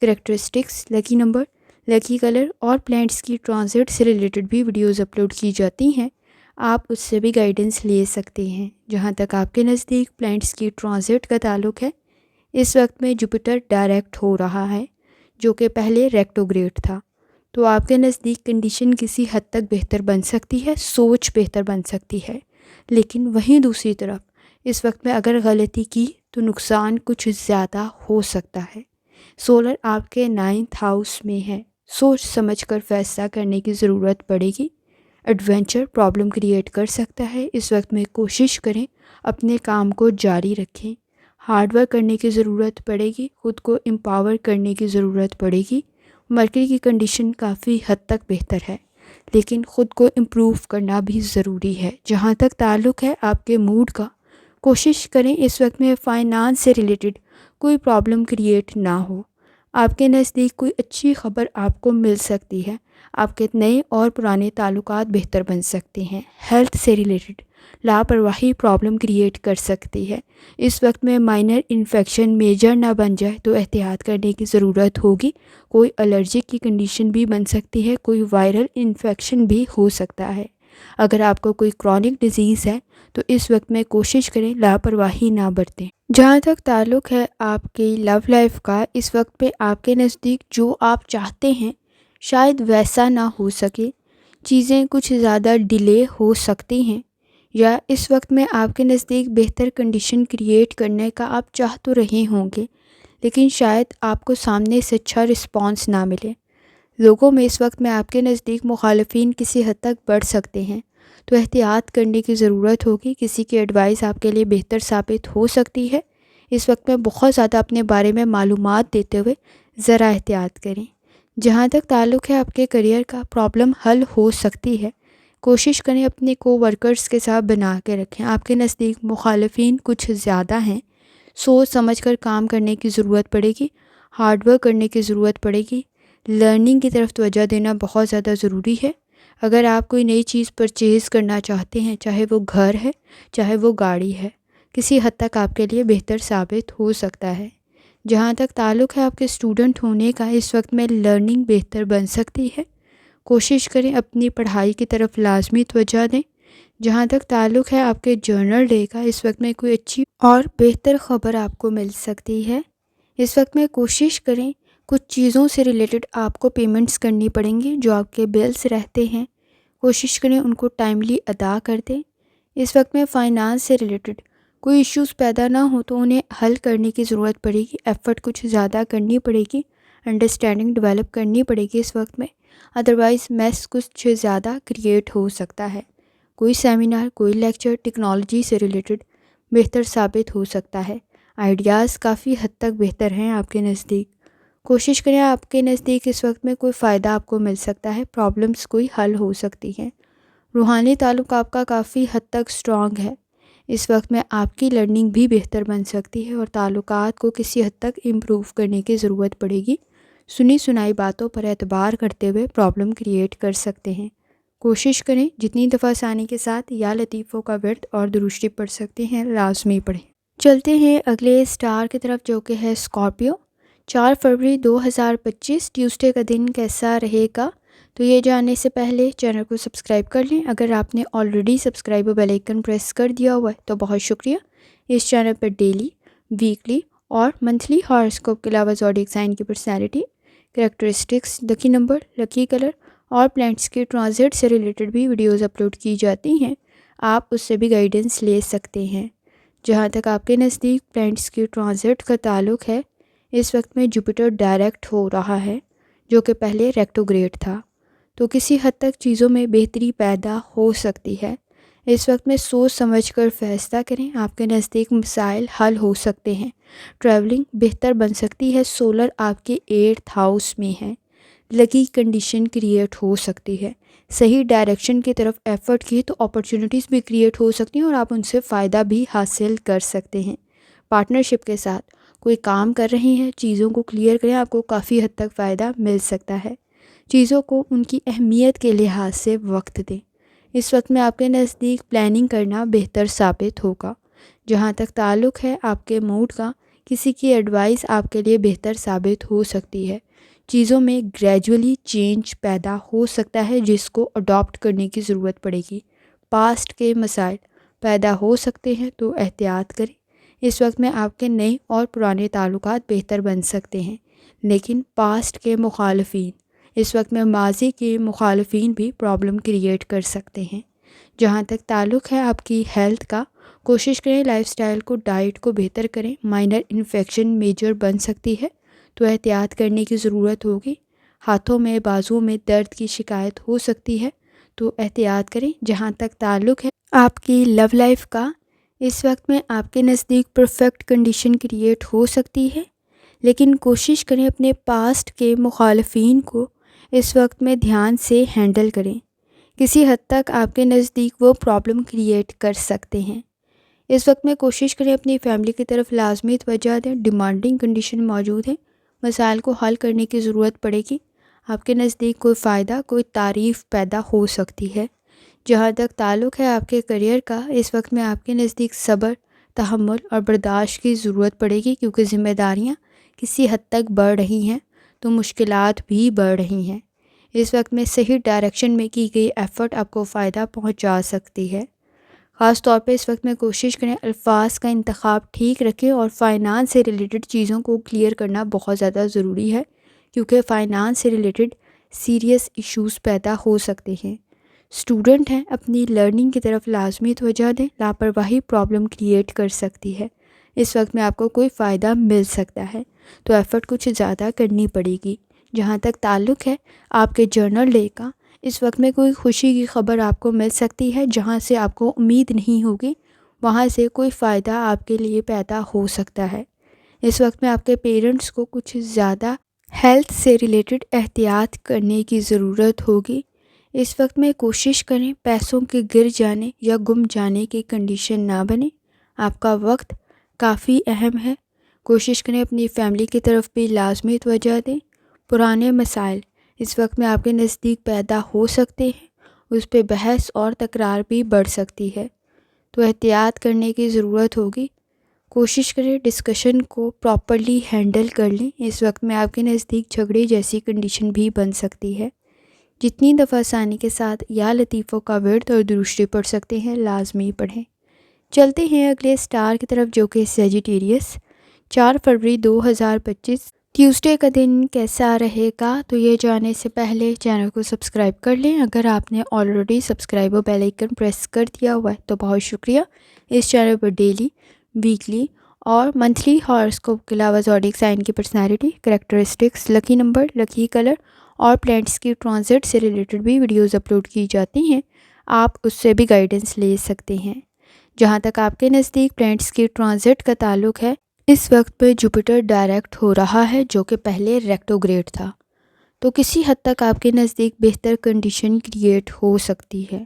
characteristics, lucky number, lucky colour اور پلانٹس کی ٹرانزٹ سے ریلیٹڈ بھی ویڈیوز اپلوڈ کی جاتی ہیں، آپ اس سے بھی گائیڈنس لے سکتے ہیں۔ جہاں تک آپ کے نزدیک پلانٹس کی ٹرانزٹ کا تعلق ہے، اس وقت میں جوپیٹر ڈائریکٹ ہو رہا ہے، جو کہ پہلے ریکٹوگریڈ تھا۔ تو آپ کے نزدیک کنڈیشن کسی حد تک بہتر بن سکتی ہے، سوچ بہتر بن سکتی ہے، لیکن وہیں دوسری طرف اس وقت میں اگر غلطی کی تو نقصان کچھ زیادہ ہو سکتا ہے۔ سولر آپ کے 9th ہاؤس میں ہے، سوچ سمجھ کر فیصلہ کرنے کی ضرورت پڑے گی۔ ایڈونچر پرابلم کریٹ کر سکتا ہے۔ اس وقت میں کوشش کریں اپنے کام کو جاری رکھیں۔ ہارڈ ورک کرنے کی ضرورت پڑے گی، خود کو امپاور کرنے کی ضرورت پڑے گی۔ مرکری کی کنڈیشن کافی حد تک بہتر ہے، لیکن خود کو امپروو کرنا بھی ضروری ہے۔ جہاں تک تعلق ہے آپ کے موڈ کا، کوشش کریں اس وقت میں فائنانس سے ریلیٹڈ کوئی پرابلم کریٹ نہ ہو۔ آپ کے نزدیک کوئی اچھی خبر آپ کو مل سکتی ہے۔ آپ کے نئے اور پرانے تعلقات بہتر بن سکتے ہیں۔ ہیلتھ سے ریلیٹڈ لاپرواہی پرابلم کریٹ کر سکتی ہے۔ اس وقت میں مائنر انفیکشن میجر نہ بن جائے تو احتیاط کرنے کی ضرورت ہوگی۔ کوئی الرجی کی کنڈیشن بھی بن سکتی ہے، کوئی وائرل انفیکشن بھی ہو سکتا ہے۔ اگر آپ کو کوئی کرونک ڈیزیز ہے تو اس وقت میں کوشش کریں لاپرواہی نہ برتیں۔ جہاں تک تعلق ہے آپ کی لو لائف کا، اس وقت میں آپ کے نزدیک جو آپ چاہتے ہیں شاید ویسا نہ ہو سکے، چیزیں کچھ زیادہ ڈیلے ہو سکتی ہیں، یا اس وقت میں آپ کے نزدیک بہتر کنڈیشن کریٹ کرنے کا آپ چاہ تو رہے ہوں گے، لیکن شاید آپ کو سامنے سے اچھا رسپانس نہ ملے۔ لوگوں میں اس وقت میں آپ کے نزدیک مخالفین کسی حد تک بڑھ سکتے ہیں، تو احتیاط کرنے کی ضرورت ہوگی۔ کسی کی ایڈوائس آپ کے لیے بہتر ثابت ہو سکتی ہے۔ اس وقت میں بہت زیادہ اپنے بارے میں معلومات دیتے ہوئے ذرا احتیاط کریں۔ جہاں تک تعلق ہے آپ کے کریئر کا، پرابلم حل ہو سکتی ہے۔ کوشش کریں اپنے کو ورکرز کے ساتھ بنا کے رکھیں۔ آپ کے نزدیک مخالفین کچھ زیادہ ہیں، سوچ سمجھ کر کام کرنے کی ضرورت پڑے گی، ہارڈ ورک کرنے کی ضرورت پڑے گی، لرننگ کی طرف توجہ دینا بہت زیادہ ضروری ہے۔ اگر آپ کوئی نئی چیز پرچیز کرنا چاہتے ہیں، چاہے وہ گھر ہے چاہے وہ گاڑی ہے، کسی حد تک آپ کے لیے بہتر ثابت ہو سکتا ہے۔ جہاں تک تعلق ہے آپ کے اسٹوڈنٹ ہونے کا، اس وقت میں لرننگ بہتر بن سکتی ہے۔ کوشش کریں اپنی پڑھائی کی طرف لازمی توجہ دیں۔ جہاں تک تعلق ہے آپ کے جرنل ڈے کا، اس وقت میں کوئی اچھی اور بہتر خبر آپ کو مل سکتی ہے۔ اس وقت میں کوشش کریں، کچھ چیزوں سے ریلیٹڈ آپ کو پیمنٹس کرنی پڑیں گی، جو آپ کے بلز رہتے ہیں، کوشش کریں ان کو ٹائملی ادا کر دیں۔ اس وقت میں فائنانس سے ریلیٹڈ کوئی ایشوز پیدا نہ ہو تو انہیں حل کرنے کی ضرورت پڑے گی، ایفرٹ کچھ زیادہ کرنی پڑے گی، انڈرسٹینڈنگ ڈیولپ کرنی پڑے گی اس وقت میں، ادروائز میس کچھ زیادہ کریٹ ہو سکتا ہے۔ کوئی سیمینار، کوئی لیکچر ٹیکنالوجی سے ریلیٹڈ بہتر ثابت ہو سکتا ہے۔ آئیڈیاز کافی حد تک بہتر ہیں آپ کے نزدیک۔ کوشش کریں آپ کے نزدیک اس وقت میں کوئی فائدہ آپ کو مل سکتا ہے، پرابلمس کوئی حل ہو سکتی ہیں۔ روحانی تعلق آپ کا کافی حد تک سٹرانگ ہے۔ اس وقت میں آپ کی لرننگ بھی بہتر بن سکتی ہے اور تعلقات کو کسی حد تک امپروو کرنے کی ضرورت پڑے گی۔ سنی سنائی باتوں پر اعتبار کرتے ہوئے پرابلم کریٹ کر سکتے ہیں۔ کوشش کریں جتنی دفعہ ثانی کے ساتھ یا لطیفوں کا ورد اور درود شریف پڑھ سکتے ہیں لازمی پڑھیں۔ چلتے ہیں اگلے سٹار کی طرف، جو کہ ہے اسکارپیو۔ 4 فروری 2025 ٹیوزڈے کا دن کیسا رہے گا؟ تو یہ جاننے سے پہلے چینل کو سبسکرائب کر لیں۔ اگر آپ نے already subscribe bell icon press کر دیا ہوا ہے تو بہت شکریہ۔ اس چینل پر ڈیلی، ویکلی اور منتھلی ہاراسکوپ کے علاوہ زوڈیک سائن کی personality, characteristics, lucky number, lucky colour اور پلانٹس کے ٹرانزٹ سے ریلیٹڈ بھی ویڈیوز اپلوڈ کی جاتی ہیں۔ آپ اس سے بھی گائیڈنس لے سکتے ہیں۔ جہاں تک آپ کے نزدیک پلانٹس کے ٹرانزٹ کا تعلق ہے، اس وقت میں جوپیٹر ڈائریکٹ ہو رہا ہے، جو کہ پہلے ریکٹوگریڈ تھا، تو کسی حد تک چیزوں میں بہتری پیدا ہو سکتی ہے۔ اس وقت میں سوچ سمجھ کر فیصلہ کریں، آپ کے نزدیک مسائل حل ہو سکتے ہیں، ٹریولنگ بہتر بن سکتی ہے۔ سولر آپ کے 8th ہاؤس میں ہے، لکی کنڈیشن کریٹ ہو سکتی ہے۔ صحیح ڈائریکشن کی طرف ایفرٹ کی تو اپرچونٹیز بھی کریٹ ہو سکتی ہیں اور آپ ان سے فائدہ بھی حاصل کر سکتے ہیں۔ پارٹنرشپ کے ساتھ کوئی کام کر رہے ہیں، چیزوں کو کلیئر کریں، آپ کو کافی حد تک فائدہ مل سکتا ہے۔ چیزوں کو ان کی اہمیت کے لحاظ سے وقت دیں۔ اس وقت میں آپ کے نزدیک پلاننگ کرنا بہتر ثابت ہوگا۔ جہاں تک تعلق ہے آپ کے موڈ کا، کسی کی ایڈوائس آپ کے لیے بہتر ثابت ہو سکتی ہے۔ چیزوں میں گریجولی چینج پیدا ہو سکتا ہے جس کو اڈاپٹ کرنے کی ضرورت پڑے گی۔ پاسٹ کے مسائل پیدا ہو سکتے ہیں تو احتیاط کریں۔ اس وقت میں آپ کے نئے اور پرانے تعلقات بہتر بن سکتے ہیں، لیکن پاسٹ کے مخالفین، اس وقت میں ماضی کے مخالفین بھی پرابلم کریٹ کر سکتے ہیں۔ جہاں تک تعلق ہے آپ کی ہیلتھ کا، کوشش کریں لائف سٹائل کو، ڈائٹ کو بہتر کریں۔ مائنر انفیکشن میجر بن سکتی ہے تو احتیاط کرنے کی ضرورت ہوگی۔ ہاتھوں میں، بازوؤں میں درد کی شکایت ہو سکتی ہے تو احتیاط کریں۔ جہاں تک تعلق ہے آپ کی لو لائف کا، اس وقت میں آپ کے نزدیک پرفیکٹ کنڈیشن کریٹ ہو سکتی ہے، لیکن کوشش کریں اپنے پاسٹ کے مخالفین کو اس وقت میں دھیان سے ہینڈل کریں۔ کسی حد تک آپ کے نزدیک وہ پرابلم کریٹ کر سکتے ہیں۔ اس وقت میں کوشش کریں اپنی فیملی کی طرف لازمی توجہ دیں۔ ڈیمانڈنگ کنڈیشن موجود ہے، مسائل کو حل کرنے کی ضرورت پڑے گی۔ آپ کے نزدیک کوئی فائدہ، کوئی تعریف پیدا ہو سکتی ہے۔ جہاں تک تعلق ہے آپ کے کریئر کا، اس وقت میں آپ کے نزدیک صبر، تحمل اور برداشت کی ضرورت پڑے گی، کیونکہ ذمہ داریاں کسی حد تک بڑھ رہی ہیں تو مشکلات بھی بڑھ رہی ہیں۔ اس وقت میں صحیح ڈائریکشن میں کی گئی ایفرٹ آپ کو فائدہ پہنچا سکتی ہے۔ خاص طور پہ اس وقت میں کوشش کریں الفاظ کا انتخاب ٹھیک رکھیں، اور فائنانس سے ریلیٹڈ چیزوں کو کلیئر کرنا بہت زیادہ ضروری ہے، کیونکہ فائنانس سے ریلیٹڈ سیریس ایشوز پیدا ہو سکتے ہیں۔ اسٹوڈنٹ ہیں، اپنی لرننگ کی طرف لازمی توجہ دیں، لاپرواہی پرابلم کریٹ کر سکتی ہے۔ اس وقت میں آپ کو کوئی فائدہ مل سکتا ہے تو ایفرٹ کچھ زیادہ کرنی پڑے گی۔ جہاں تک تعلق ہے آپ کے جرنل ڈے کا، اس وقت میں کوئی خوشی کی خبر آپ کو مل سکتی ہے جہاں سے آپ کو امید نہیں ہوگی، وہاں سے کوئی فائدہ آپ کے لیے پیدا ہو سکتا ہے۔ اس وقت میں آپ کے پیرنٹس کو کچھ زیادہ ہیلتھ سے ریلیٹڈ احتیاط کرنے کی ضرورت ہوگی۔ اس وقت میں کوشش کریں پیسوں کے گر جانے یا گم جانے کی کنڈیشن نہ بنے۔ آپ کا وقت کافی اہم ہے، کوشش کریں اپنی فیملی کی طرف بھی لازمی توجہ دیں۔ پرانے مسائل اس وقت میں آپ کے نزدیک پیدا ہو سکتے ہیں، اس پہ بحث اور تکرار بھی بڑھ سکتی ہے، تو احتیاط کرنے کی ضرورت ہوگی۔ کوشش کریں ڈسکشن کو پراپرلی ہینڈل کر لیں۔ اس وقت میں آپ کے نزدیک جھگڑے جیسی کنڈیشن بھی بن سکتی ہے۔ جتنی دفعہ آسانی کے ساتھ یا لطیفوں کا ورد اور درشتی پڑھ سکتے ہیں لازمی پڑھیں۔ چلتے ہیں اگلے سٹار کی طرف جو کہ سیجیٹیریس۔ 4 فروری 2025 ٹیوزڈے کا دن کیسا رہے گا؟ تو یہ جاننے سے پہلے چینل کو سبسکرائب کر لیں۔ اگر آپ نے آلریڈی سبسکرائب اور بیل آئیکن پریس کر دیا ہوا ہے تو بہت شکریہ۔ اس چینل پر ڈیلی، ویکلی اور منتھلی ہاراسکوپ کے علاوہ زوڈیک سائن کی personality, characteristics, lucky number, lucky colour اور پلینٹس کی ٹرانزٹ سے ریلیٹڈ بھی ویڈیوز اپلوڈ کی جاتی ہیں، آپ اس سے بھی گائیڈنس لے سکتے ہیں۔ جہاں تک آپ کے نزدیک پلینٹس کی ٹرانزٹ کا تعلق ہے، اس وقت پہ جوپیٹر ڈائریکٹ ہو رہا ہے جو کہ پہلے ریکٹوگریڈ تھا، تو کسی حد تک آپ کے نزدیک بہتر کنڈیشن کریٹ ہو سکتی ہے۔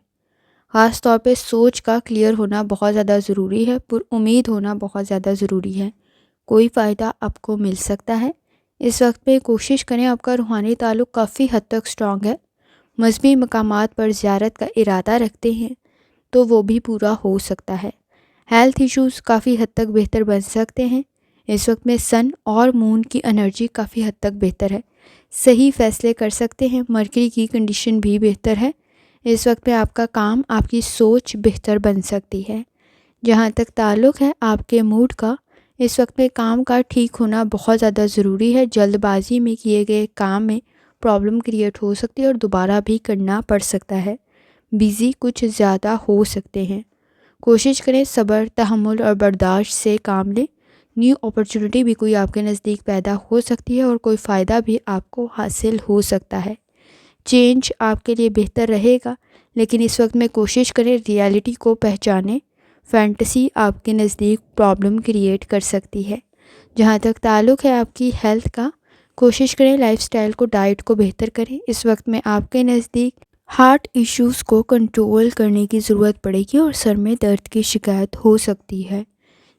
خاص طور پہ سوچ کا کلیئر ہونا بہت زیادہ ضروری ہے، پر امید ہونا بہت زیادہ ضروری ہے، کوئی فائدہ آپ کو مل سکتا ہے۔ اس وقت پہ کوشش کریں، آپ کا روحانی تعلق کافی حد تک سٹرانگ ہے، مذہبی مقامات پر زیارت کا ارادہ رکھتے ہیں تو وہ بھی پورا ہو سکتا ہے۔ ہیلتھ ایشوز کافی حد تک بہتر بن سکتے ہیں۔ اس وقت میں سن اور مون کی انرجی کافی حد تک بہتر ہے، صحیح فیصلے کر سکتے ہیں۔ مرکری کی کنڈیشن بھی بہتر ہے۔ اس وقت میں آپ کا کام، آپ کی سوچ بہتر بن سکتی ہے۔ جہاں تک تعلق ہے آپ کے موڈ کا، اس وقت میں کام کا ٹھیک ہونا بہت زیادہ ضروری ہے۔ جلد بازی میں کیے گئے کام میں پرابلم کریٹ ہو سکتی ہے اور دوبارہ بھی کرنا پڑ سکتا ہے۔ بیزی کچھ زیادہ ہو سکتے ہیں۔ کوشش کریں صبر، تحمل اور برداشت سے کام لیں۔ نیو اپرچونٹی بھی کوئی آپ کے نزدیک پیدا ہو سکتی ہے اور کوئی فائدہ بھی آپ کو حاصل ہو سکتا ہے۔ چینج آپ کے لیے بہتر رہے گا، لیکن اس وقت میں کوشش کریں ریالٹی کو پہچانیں۔ فینٹیسی آپ کے نزدیک پرابلم کریٹ کر سکتی ہے۔ جہاں تک تعلق ہے آپ کی ہیلتھ کا، کوشش کریں لائف سٹائل کو، ڈائٹ کو بہتر کریں۔ اس وقت میں آپ کے نزدیک ہارٹ ایشوز کو کنٹرول کرنے کی ضرورت پڑے گی اور سر میں درد کی شکایت ہو سکتی ہے۔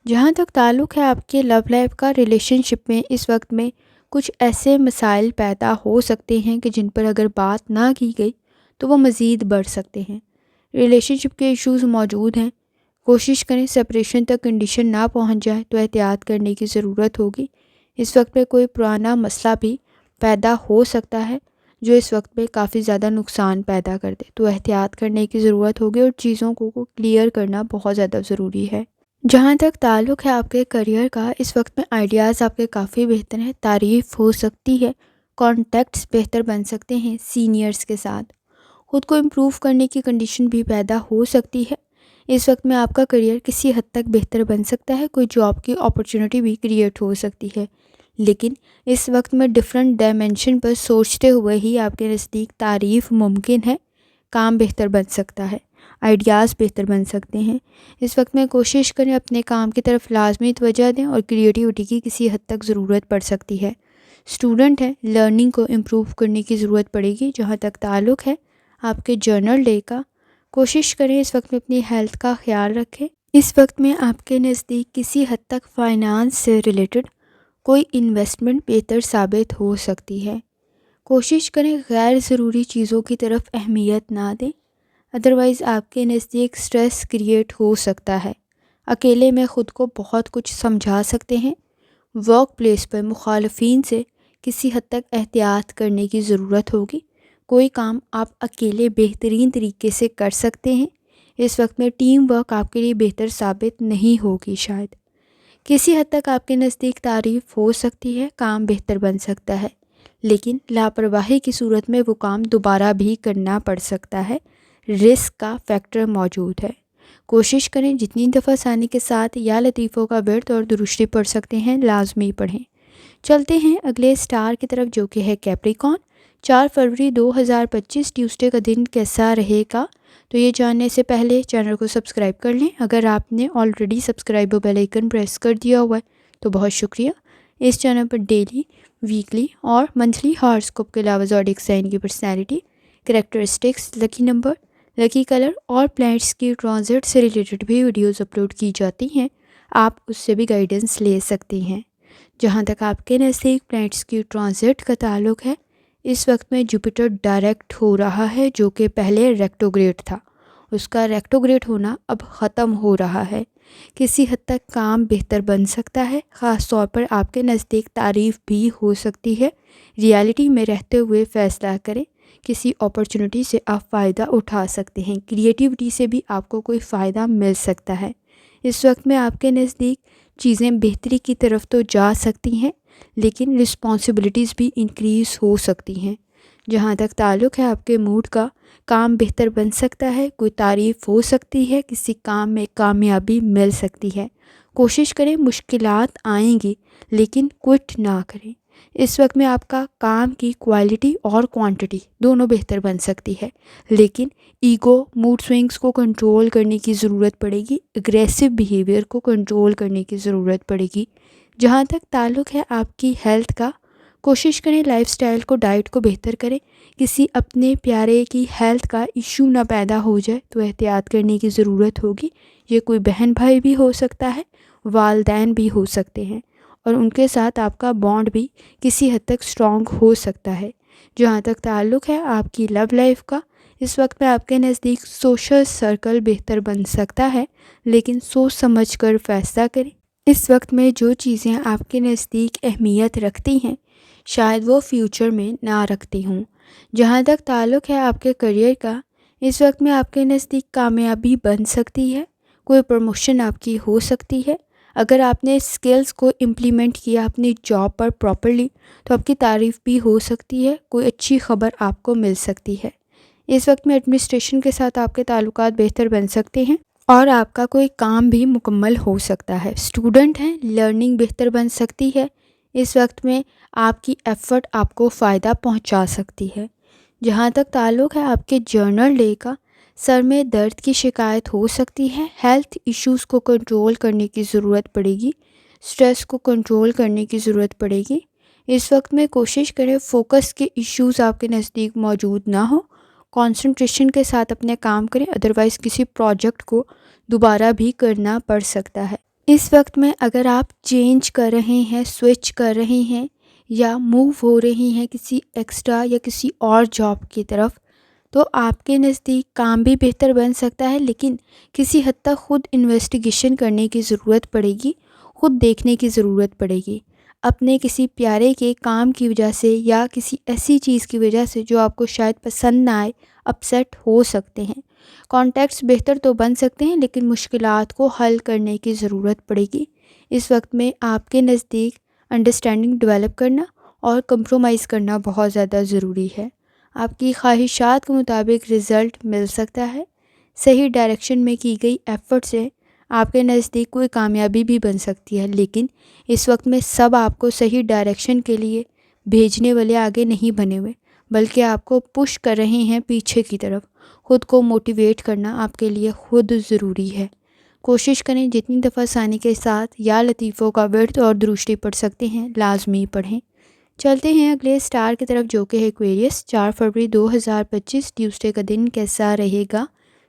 جہاں تک تعلق ہے آپ کے لو لائف کا، ریلیشن شپ میں اس وقت میں کچھ ایسے مسائل پیدا ہو سکتے ہیں کہ جن پر اگر بات نہ کی گئی تو وہ مزید بڑھ سکتے ہیں۔ ریلیشن شپ کے ایشوز موجود ہیں، کوشش کریں سپریشن تک کنڈیشن نہ پہنچ جائے تو احتیاط کرنے کی ضرورت ہوگی۔ اس وقت میں کوئی پرانا مسئلہ بھی پیدا ہو سکتا ہے جو اس وقت میں کافی زیادہ نقصان پیدا کر دے، تو احتیاط کرنے کی ضرورت ہوگی اور چیزوں کو کلیئر کرنا بہت زیادہ ضروری ہے۔ جہاں تک تعلق ہے آپ کے کریئر کا، اس وقت میں آئیڈیاز آپ کے کافی بہتر ہیں، تعریف ہو سکتی ہے، کانٹیکٹس بہتر بن سکتے ہیں سینئرز کے ساتھ، خود کو امپروو کرنے کی کنڈیشن بھی پیدا ہو سکتی ہے۔ اس وقت میں آپ کا کریئر کسی حد تک بہتر بن سکتا ہے، کوئی جاب کی اپرچونٹی بھی کریٹ ہو سکتی ہے، لیکن اس وقت میں ڈیفرنٹ ڈائمینشن پر سوچتے ہوئے ہی آپ کے نزدیک تعریف ممکن ہے، کام بہتر بن سکتا ہے، آئیڈیاز بہتر بن سکتے ہیں۔ اس وقت میں کوشش کریں اپنے کام کی طرف لازمی توجہ دیں اور کریٹیوٹی کی کسی حد تک ضرورت پڑ سکتی ہے۔ اسٹوڈنٹ ہے، لرننگ کو امپروو کرنے کی ضرورت پڑے گی۔ جہاں تک تعلق ہے آپ کے جرنل ڈے کا، کوشش کریں اس وقت میں اپنی ہیلتھ کا خیال رکھیں۔ اس وقت میں آپ کے نزدیک کسی حد تک فائنانس سے ریلیٹڈ کوئی انویسٹمنٹ بہتر ثابت ہو سکتی ہے۔ کوشش کریں غیر ضروری چیزوں کی طرف اہمیت نہ دیں۔ ادروائز آپ کے نزدیک سٹریس کریٹ ہو سکتا ہے۔ اکیلے میں خود کو بہت کچھ سمجھا سکتے ہیں۔ ورک پلیس پر مخالفین سے کسی حد تک احتیاط کرنے کی ضرورت ہوگی۔ کوئی کام آپ اکیلے بہترین طریقے سے کر سکتے ہیں۔ اس وقت میں ٹیم ورک آپ کے لیے بہتر ثابت نہیں ہوگی شاید۔ کسی حد تک آپ کے نزدیک تعریف ہو سکتی ہے، کام بہتر بن سکتا ہے، لیکن لاپرواہی کی صورت میں وہ کام دوبارہ بھی کرنا پڑ سکتا ہے۔ رسک کا فیکٹر موجود ہے۔ کوشش کریں جتنی دفعہ آسانی کے ساتھ یا لطیفوں کا ورد اور درشتی پڑھ سکتے ہیں لازمی پڑھیں۔ چلتے ہیں اگلے سٹار کی طرف جو کہ ہے کیپریکون۔ 4 فروری 2025 ٹیوزڈے کا دن کیسا رہے گا؟ تو یہ جاننے سے پہلے چینل کو سبسکرائب کر لیں۔ اگر آپ نے آلریڈی سبسکرائب اور بیل آئیکن پریس کر دیا ہوا ہے تو بہت شکریہ۔ اس چینل پر ڈیلی، ویکلی اور منتھلی ہاراسکوپ کے علاوہ زوڈیک سائن کی personality, characteristics, lucky number, lucky colour اور پلانٹس کی ٹرانزٹ سے ریلیٹڈ بھی ویڈیوز اپلوڈ کی جاتی ہیں۔ آپ اس سے بھی گائیڈنس لے سکتی ہیں۔ جہاں تک آپ کے نزدیک پلانٹس کی ٹرانزٹ کا تعلق ہے، اس وقت میں جوپیٹر ڈائریکٹ ہو رہا ہے جو کہ پہلے ریکٹوگریڈ تھا۔ اس کا ریکٹوگریڈ ہونا اب ختم ہو رہا ہے۔ کسی حد تک کام بہتر بن سکتا ہے، خاص طور پر آپ کے نزدیک تعریف بھی ہو سکتی ہے۔ ریالٹی میں رہتے ہوئے فیصلہ کریں۔ کسی اپرچونٹی سے آپ فائدہ اٹھا سکتے ہیں۔ کریٹیوٹی سے بھی آپ کو کوئی فائدہ مل سکتا ہے۔ اس وقت میں آپ کے نزدیک چیزیں بہتری کی طرف تو جا سکتی ہیں، لیکن رسپانسبلٹیز بھی انکریز ہو سکتی ہیں۔ جہاں تک تعلق ہے آپ کے موڈ کا، کام بہتر بن سکتا ہے، کوئی تعریف ہو سکتی ہے، کسی کام میں کامیابی مل سکتی ہے۔ کوشش کریں، مشکلات آئیں گی لیکن کوئٹ نہ کریں۔ اس وقت میں آپ کا کام کی کوالٹی اور کوانٹٹی دونوں بہتر بن سکتی ہے، لیکن ایگو، موڈ سوئنگز کو کنٹرول کرنے کی ضرورت پڑے گی، اگریسو بیہیویئر کو کنٹرول کرنے کی ضرورت پڑے گی۔ جہاں تک تعلق ہے آپ کی ہیلتھ کا، کوشش کریں لائف سٹائل کو، ڈائٹ کو بہتر کریں۔ کسی اپنے پیارے کی ہیلتھ کا ایشو نہ پیدا ہو جائے تو احتیاط کرنے کی ضرورت ہوگی۔ یہ کوئی بہن بھائی بھی ہو سکتا ہے، والدین بھی ہو سکتے ہیں، اور ان کے ساتھ آپ کا بانڈ بھی کسی حد تک اسٹرانگ ہو سکتا ہے۔ جہاں تک تعلق ہے آپ کی لو لائف کا، اس وقت میں آپ کے نزدیک سوشل سرکل بہتر بن سکتا ہے، لیکن سوچ سمجھ کر فیصلہ کریں۔ اس وقت میں جو چیزیں آپ کے نزدیک اہمیت رکھتی ہیں شاید وہ فیوچر میں نہ رکھتی ہوں۔ جہاں تک تعلق ہے آپ کے کریئر کا، اس وقت میں آپ کے نزدیک کامیابی بن سکتی ہے، کوئی پروموشن آپ کی ہو سکتی ہے۔ اگر آپ نے اسکلز کو امپلیمنٹ کیا اپنی جاب پر پراپرلی تو آپ کی تعریف بھی ہو سکتی ہے، کوئی اچھی خبر آپ کو مل سکتی ہے۔ اس وقت میں ایڈمنسٹریشن کے ساتھ آپ کے تعلقات بہتر بن سکتے ہیں اور آپ کا کوئی کام بھی مکمل ہو سکتا ہے۔ اسٹوڈنٹ ہیں، لرننگ بہتر بن سکتی ہے۔ اس وقت میں آپ کی ایفرٹ آپ کو فائدہ پہنچا سکتی ہے۔ جہاں تک تعلق ہے آپ کے جرنل ڈے کا، سر میں درد کی شکایت ہو سکتی ہے، ہیلتھ ایشوز کو کنٹرول کرنے کی ضرورت پڑے گی، سٹریس کو کنٹرول کرنے کی ضرورت پڑے گی۔ اس وقت میں کوشش کریں فوکس کے ایشوز آپ کے نزدیک موجود نہ ہوں، کانسنٹریشن کے ساتھ اپنے کام کریں، ادروائز کسی پروجیکٹ کو دوبارہ بھی کرنا پڑ سکتا ہے۔ اس وقت میں اگر آپ چینج کر رہے ہیں، سوئچ کر رہے ہیں یا موو ہو رہی ہیں کسی ایکسٹرا یا کسی اور جاب کی طرف، تو آپ کے نزدیک کام بھی بہتر بن سکتا ہے، لیکن کسی حد تک خود انویسٹیگیشن کرنے کی ضرورت پڑے گی، خود دیکھنے کی ضرورت پڑے گی۔ اپنے کسی پیارے کے کام کی وجہ سے یا کسی ایسی چیز کی وجہ سے جو آپ کو شاید پسند نہ آئے، اپسیٹ ہو سکتے ہیں۔ کانٹیکٹس بہتر تو بن سکتے ہیں، لیکن مشکلات کو حل کرنے کی ضرورت پڑے گی۔ اس وقت میں آپ کے نزدیک انڈرسٹینڈنگ ڈیولپ کرنا اور کمپرومائز کرنا بہت زیادہ ضروری ہے۔ آپ کی خواہشات کے مطابق رزلٹ مل سکتا ہے۔ صحیح ڈائریکشن میں کی گئی ایفرٹ سے آپ کے نزدیک کوئی کامیابی بھی بن سکتی ہے، لیکن اس وقت میں سب آپ کو صحیح ڈائریکشن کے لیے بھیجنے والے آگے نہیں بنے ہوئے، بلکہ آپ کو پش کر رہے ہیں پیچھے کی طرف۔ خود کو موٹیویٹ کرنا آپ کے لیے خود ضروری ہے۔ کوشش کریں جتنی دفعہ آسانی کے ساتھ یا لطیفوں کا ورد اور درشتی پڑھ سکتے ہیں لازمی پڑھیں۔ چلتے ہیں اگلے سٹار کی طرف جو کہ ہے ایکویریس۔ 4 فروری 2025 ٹیوزڈے کا دن کیسا رہے گا؟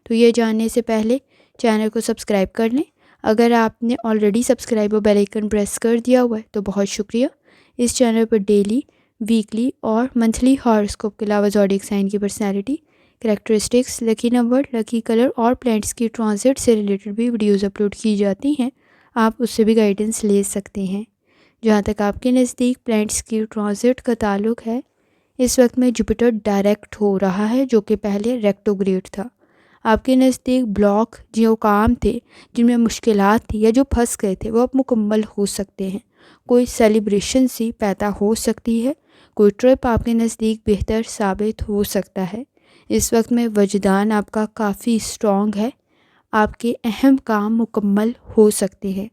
تو یہ جاننے سے پہلے چینل کو سبسکرائب کر لیں۔ اگر آپ نے آلریڈی سبسکرائب اور بیل آئیکن پریس کر دیا ہوا ہے تو بہت شکریہ۔ اس چینل پر ڈیلی، ویکلی اور منتھلی ہاراسکوپ کے علاوہ زوڈیک سائن کی personality, characteristics, lucky number, lucky colour اور پلانٹس کی ٹرانزٹ سے ریلیٹڈ بھی ویڈیوز اپلوڈ کی جاتی ہیں، آپ اس سے بھی گائیڈنس لے سکتے ہیں۔ جہاں تک آپ کے نزدیک پلانٹس کی ٹرانزٹ کا تعلق ہے، اس وقت میں جوپیٹر ڈائریکٹ ہو رہا ہے جو کہ پہلے ریکٹوگریڈ تھا۔ آپ کے نزدیک بلاک جو کام تھے، جن میں مشکلات تھی یا جو پھنس گئے تھے، وہ اب مکمل ہو سکتے ہیں۔ کوئی سیلیبریشن سی پیدا ہو سکتی ہے، کوئی ٹرپ آپ کے نزدیک بہتر ثابت ہو سکتا ہے۔ اس وقت میں وجدان آپ کا کافی اسٹرانگ ہے، آپ کے اہم کام مکمل ہو سکتے ہیں۔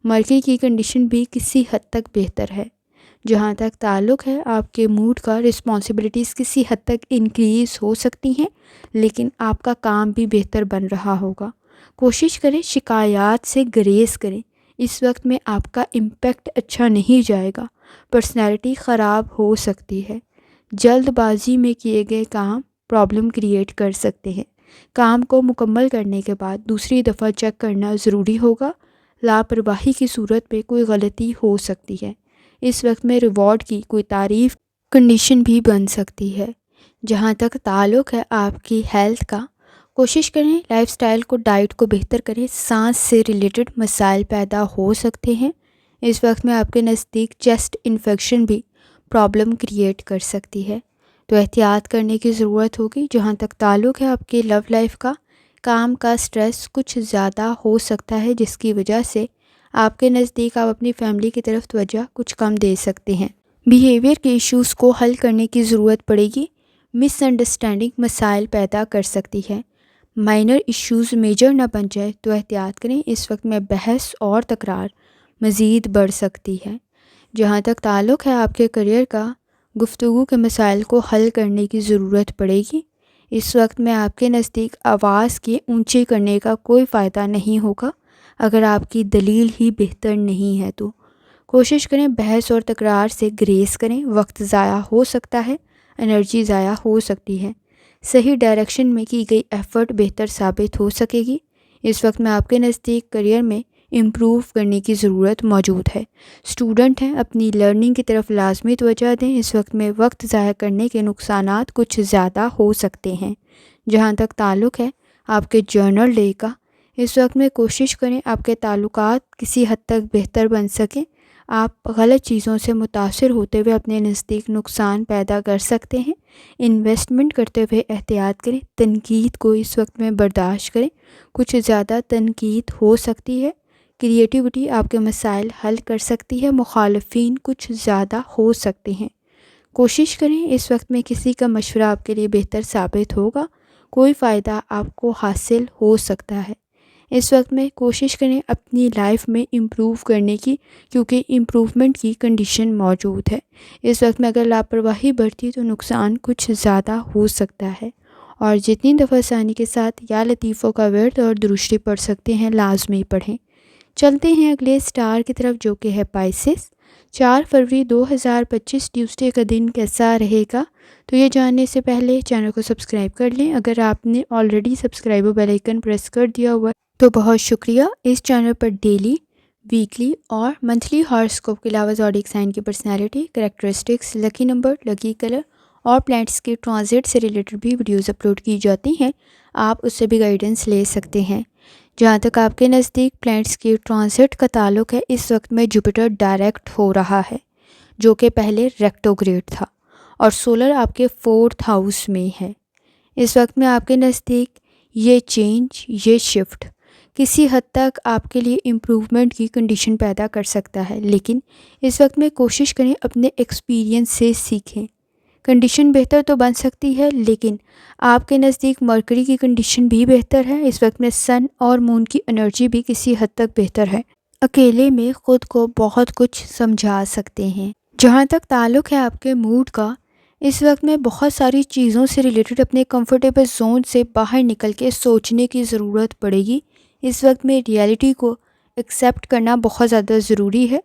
مرکری کی کنڈیشن بھی کسی حد تک بہتر ہے۔ جہاں تک تعلق ہے آپ کے موڈ کا، رسپانسبلٹیز کسی حد تک انکریز ہو سکتی ہیں، لیکن آپ کا کام بھی بہتر بن رہا ہوگا۔ کوشش کریں شکایات سے گریز کریں، اس وقت میں آپ کا امپیکٹ اچھا نہیں جائے گا، پرسنالٹی خراب ہو سکتی ہے۔ جلد بازی میں کیے گئے کام پرابلم کریٹ کر سکتے ہیں۔ کام کو مکمل کرنے کے بعد دوسری دفعہ چیک کرنا ضروری ہوگا، لاپرواہی کی صورت میں کوئی غلطی ہو سکتی ہے۔ اس وقت میں ریوارڈ کی کوئی تعریف کنڈیشن بھی بن سکتی ہے۔ جہاں تک تعلق ہے آپ کی ہیلتھ کا، کوشش کریں لائف سٹائل کو، ڈائٹ کو بہتر کریں۔ سانس سے ریلیٹڈ مسائل پیدا ہو سکتے ہیں۔ اس وقت میں آپ کے نزدیک چیسٹ انفیکشن بھی پرابلم کریٹ کر سکتی ہے، تو احتیاط کرنے کی ضرورت ہوگی۔ جہاں تک تعلق ہے آپ کی لو لائف کا، کام کا سٹریس کچھ زیادہ ہو سکتا ہے، جس کی وجہ سے آپ کے نزدیک آپ اپنی فیملی کی طرف توجہ کچھ کم دے سکتے ہیں۔ بیہیویئر کے ایشوز کو حل کرنے کی ضرورت پڑے گی۔ مس انڈرسٹینڈنگ مسائل پیدا کر سکتی ہے۔ مائنر ایشوز میجر نہ بن جائے تو احتیاط کریں، اس وقت میں بحث اور تکرار مزید بڑھ سکتی ہے۔ جہاں تک تعلق ہے آپ کے کریئر کا، گفتگو کے مسائل کو حل کرنے کی ضرورت پڑے گی۔ اس وقت میں آپ کے نزدیک آواز کی اونچی کرنے کا کوئی فائدہ نہیں ہوگا، اگر آپ کی دلیل ہی بہتر نہیں ہے تو کوشش کریں بحث اور تکرار سے گریز کریں۔ وقت ضائع ہو سکتا ہے، انرجی ضائع ہو سکتی ہے۔ صحیح ڈائریکشن میں کی گئی ایفرٹ بہتر ثابت ہو سکے گی۔ اس وقت میں آپ کے نزدیک کریئر میں امپروو کرنے کی ضرورت موجود ہے۔ اسٹوڈنٹ ہیں، اپنی لرننگ کی طرف لازمی توجہ دیں۔ اس وقت میں وقت ضائع کرنے کے نقصانات کچھ زیادہ ہو سکتے ہیں۔ جہاں تک تعلق ہے آپ کے جرنل ڈے کا، اس وقت میں کوشش کریں آپ کے تعلقات کسی حد تک بہتر بن سکیں۔ آپ غلط چیزوں سے متاثر ہوتے ہوئے اپنے نزدیک نقصان پیدا کر سکتے ہیں۔ انویسٹمنٹ کرتے ہوئے احتیاط کریں۔ تنقید کو اس وقت میں برداشت کریں، کچھ زیادہ تنقید ہو سکتی ہے۔ کریٹیوٹی آپ کے مسائل حل کر سکتی ہے، مخالفین کچھ زیادہ ہو سکتے ہیں۔ کوشش کریں اس وقت میں کسی کا مشورہ آپ کے لیے بہتر ثابت ہوگا، کوئی فائدہ آپ کو حاصل ہو سکتا ہے۔ اس وقت میں کوشش کریں اپنی لائف میں امپروو کرنے کی، کیونکہ امپروومنٹ کی کنڈیشن موجود ہے۔ اس وقت میں اگر لاپرواہی برتی تو نقصان کچھ زیادہ ہو سکتا ہے، اور جتنی دفعہ ثانی کے ساتھ یا لطیفوں کا ورد اور درشتی پڑھ سکتے ہیں لازمی پڑھیں۔ چلتے ہیں اگلے سٹار کی طرف جو کہ ہے پائسس۔ 4 فروری 2025 ٹیوزڈے کا دن کیسا رہے گا؟ تو یہ جاننے سے پہلے چینل کو سبسکرائب کر لیں۔ اگر آپ نے already subscribe bell icon press کر دیا ہوا ہے تو بہت شکریہ۔ اس چینل پر ڈیلی، ویکلی اور منتھلی ہاراسکوپ کے علاوہ زوڈیک سائن کی personality, characteristics, lucky number, lucky colour اور پلانٹس کے ٹرانزٹ سے ریلیٹڈ بھی ویڈیوز اپلوڈ کی جاتی ہیں، آپ اس سے بھی گائیڈنس لے سکتے ہیں۔ جہاں تک آپ کے نزدیک پلانٹس کی ٹرانزٹ کا تعلق ہے، اس وقت میں جوپیٹر ڈائریکٹ ہو رہا ہے جو کہ پہلے ریکٹوگریڈ تھا، اور سولر آپ کے 4th ہاؤس میں ہے۔ اس وقت میں آپ کے نزدیک یہ چینج، یہ شفٹ کسی حد تک آپ کے لیے امپروومنٹ کی کنڈیشن پیدا کر سکتا ہے، لیکن اس وقت میں کوشش کریں اپنے ایکسپیرینس سے سیکھیں۔ کنڈیشن بہتر تو بن سکتی ہے، لیکن آپ کے نزدیک مرکری کی کنڈیشن بھی بہتر ہے۔ اس وقت میں سن اور مون کی انرجی بھی کسی حد تک بہتر ہے۔ اکیلے میں خود کو بہت کچھ سمجھا سکتے ہیں۔ جہاں تک تعلق ہے آپ کے موڈ کا، اس وقت میں بہت ساری چیزوں سے ریلیٹڈ اپنے کمفرٹیبل زون سے باہر نکل کے سوچنے کی ضرورت پڑے گی۔ اس وقت میں ریئلٹی کو ایکسیپٹ کرنا بہت زیادہ ضروری ہے۔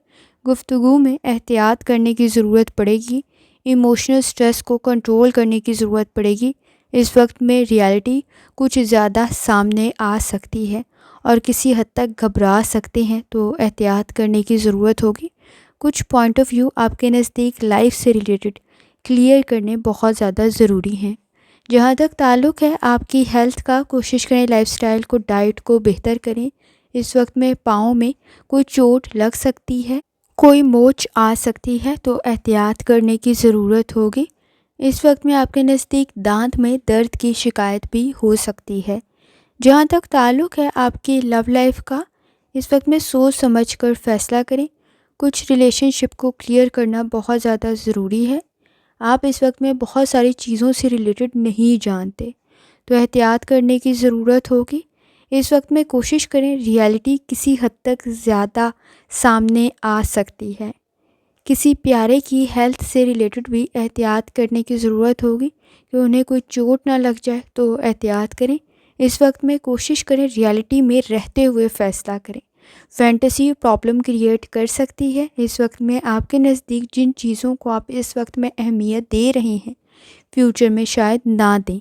گفتگو میں احتیاط کرنے کی ضرورت پڑے گی۔ ایموشنل سٹریس کو کنٹرول کرنے کی ضرورت پڑے گی۔ اس وقت میں ریئلٹی کچھ زیادہ سامنے آ سکتی ہے اور کسی حد تک گھبرا سکتے ہیں، تو احتیاط کرنے کی ضرورت ہوگی۔ کچھ پوائنٹ آف ویو آپ کے نزدیک لائف سے ریلیٹڈ کلیئر کرنے بہت زیادہ ضروری ہیں۔ جہاں تک تعلق ہے آپ کی ہیلتھ کا، کوشش کریں لائف سٹائل کو، ڈائٹ کو بہتر کریں۔ اس وقت میں پاؤں میں کوئی چوٹ لگ سکتی ہے، کوئی موچ آ سکتی ہے، تو احتیاط کرنے کی ضرورت ہوگی۔ اس وقت میں آپ کے نزدیک دانت میں درد کی شکایت بھی ہو سکتی ہے۔ جہاں تک تعلق ہے آپ کی لو لائف کا، اس وقت میں سوچ سمجھ کر فیصلہ کریں۔ کچھ ریلیشن شپ کو کلیئر کرنا بہت زیادہ ضروری ہے۔ آپ اس وقت میں بہت ساری چیزوں سے ریلیٹڈ نہیں جانتے، تو احتیاط کرنے کی ضرورت ہوگی۔ اس وقت میں کوشش کریں، ریالٹی کسی حد تک زیادہ سامنے آ سکتی ہے۔ کسی پیارے کی ہیلتھ سے ریلیٹڈ بھی احتیاط کرنے کی ضرورت ہوگی کہ انہیں کوئی چوٹ نہ لگ جائے، تو احتیاط کریں۔ اس وقت میں کوشش کریں ریالٹی میں رہتے ہوئے فیصلہ کریں۔ فینٹیسی پرابلم کریٹ کر سکتی ہے۔ اس وقت میں آپ کے نزدیک جن چیزوں کو آپ اس وقت میں اہمیت دے رہے ہیں، فیوچر میں شاید نہ دیں۔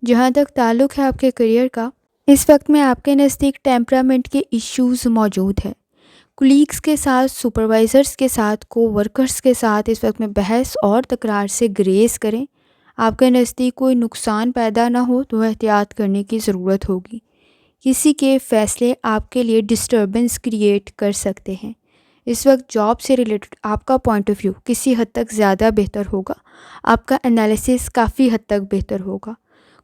جہاں تک تعلق ہے آپ کے کریئر کا، اس وقت میں آپ کے نزدیک ٹیمپرامنٹ کے ایشوز موجود ہیں۔ کولیگز کے ساتھ، سپروائزرز کے ساتھ، کو ورکرز کے ساتھ اس وقت میں بحث اور تکرار سے گریز کریں۔ آپ کے نزدیک کوئی نقصان پیدا نہ ہو، تو احتیاط کرنے کی ضرورت ہوگی۔ کسی کے فیصلے آپ کے لیے ڈسٹربنس کریٹ کر سکتے ہیں۔ اس وقت جاب سے ریلیٹڈ آپ کا پوائنٹ آف ویو کسی حد تک زیادہ بہتر ہوگا، آپ کا انالیسس کافی حد تک بہتر ہوگا۔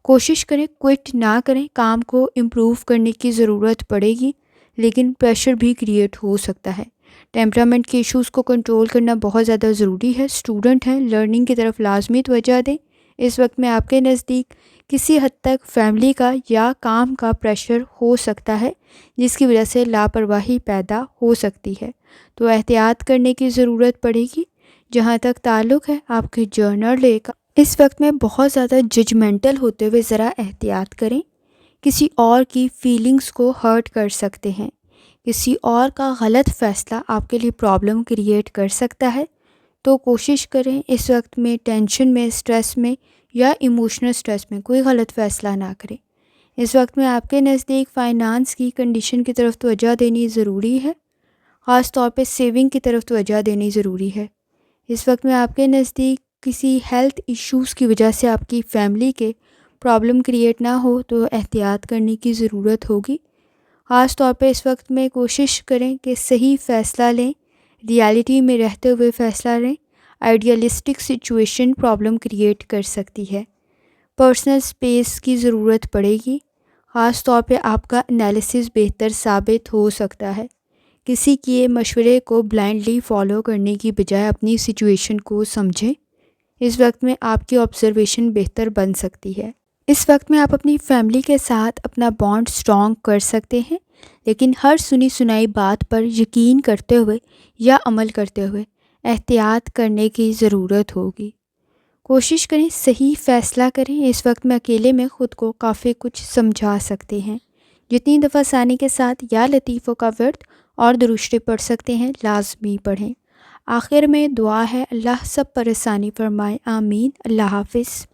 کوشش کریں کوئٹ نہ کریں، کام کو امپروو کرنے کی ضرورت پڑے گی، لیکن پریشر بھی کریٹ ہو سکتا ہے۔ ٹیمپرامنٹ کے ایشوز کو کنٹرول کرنا بہت زیادہ ضروری ہے۔ اسٹوڈنٹ ہیں، لرننگ کی طرف لازمی توجہ دیں۔ اس وقت میں آپ کے نزدیک کسی حد تک فیملی کا یا کام کا پریشر ہو سکتا ہے، جس کی وجہ سے لاپرواہی پیدا ہو سکتی ہے، تو احتیاط کرنے کی ضرورت پڑے گی۔ جہاں تک تعلق ہے آپ کے جرنل کا، اس وقت میں بہت زیادہ ججمنٹل ہوتے ہوئے ذرا احتیاط کریں۔ کسی اور کی فیلنگز کو ہرٹ کر سکتے ہیں۔ کسی اور کا غلط فیصلہ آپ کے لیے پرابلم کریٹ کر سکتا ہے، تو کوشش کریں اس وقت میں ٹینشن میں، اسٹریس میں یا ایموشنل اسٹریس میں کوئی غلط فیصلہ نہ کریں۔ اس وقت میں آپ کے نزدیک فائنانس کی کنڈیشن کی طرف توجہ دینی ضروری ہے، خاص طور پہ سیونگ کی طرف توجہ دینی ضروری ہے۔ اس وقت میں آپ کے نزدیک کسی ہیلتھ ایشوز کی وجہ سے آپ کی فیملی کے پرابلم کریٹ نہ ہو، تو احتیاط کرنے کی ضرورت ہوگی۔ خاص طور پہ اس وقت میں کوشش کریں کہ صحیح فیصلہ لیں، ریالٹی میں رہتے ہوئے فیصلہ لیں۔ آئیڈیالسٹک سچویشن پرابلم کریٹ کر سکتی ہے۔ پرسنل اسپیس کی ضرورت پڑے گی۔ خاص طور پہ آپ کا انالیسس بہتر ثابت ہو سکتا ہے۔ کسی کیے مشورے کو بلائنڈلی فالو کرنے کی بجائے اپنی سچویشن کو سمجھیں۔ اس وقت میں آپ کی آبزرویشن بہتر بن سکتی ہے۔ اس وقت میں آپ اپنی فیملی کے ساتھ اپنا بانڈ اسٹرانگ کر سکتے ہیں، لیکن ہر سنی سنائی بات پر یقین کرتے ہوئے یا عمل کرتے ہوئے احتیاط کرنے کی ضرورت ہوگی۔ کوشش کریں صحیح فیصلہ کریں۔ اس وقت میں اکیلے میں خود کو کافی کچھ سمجھا سکتے ہیں۔ جتنی دفعہ آسانی کے ساتھ یا لطیفوں کا ورد اور درود شریف پڑھ سکتے ہیں، لازمی پڑھیں۔ آخر میں دعا ہے، اللہ سب پر آسانی فرمائے، آمین۔ اللہ حافظ۔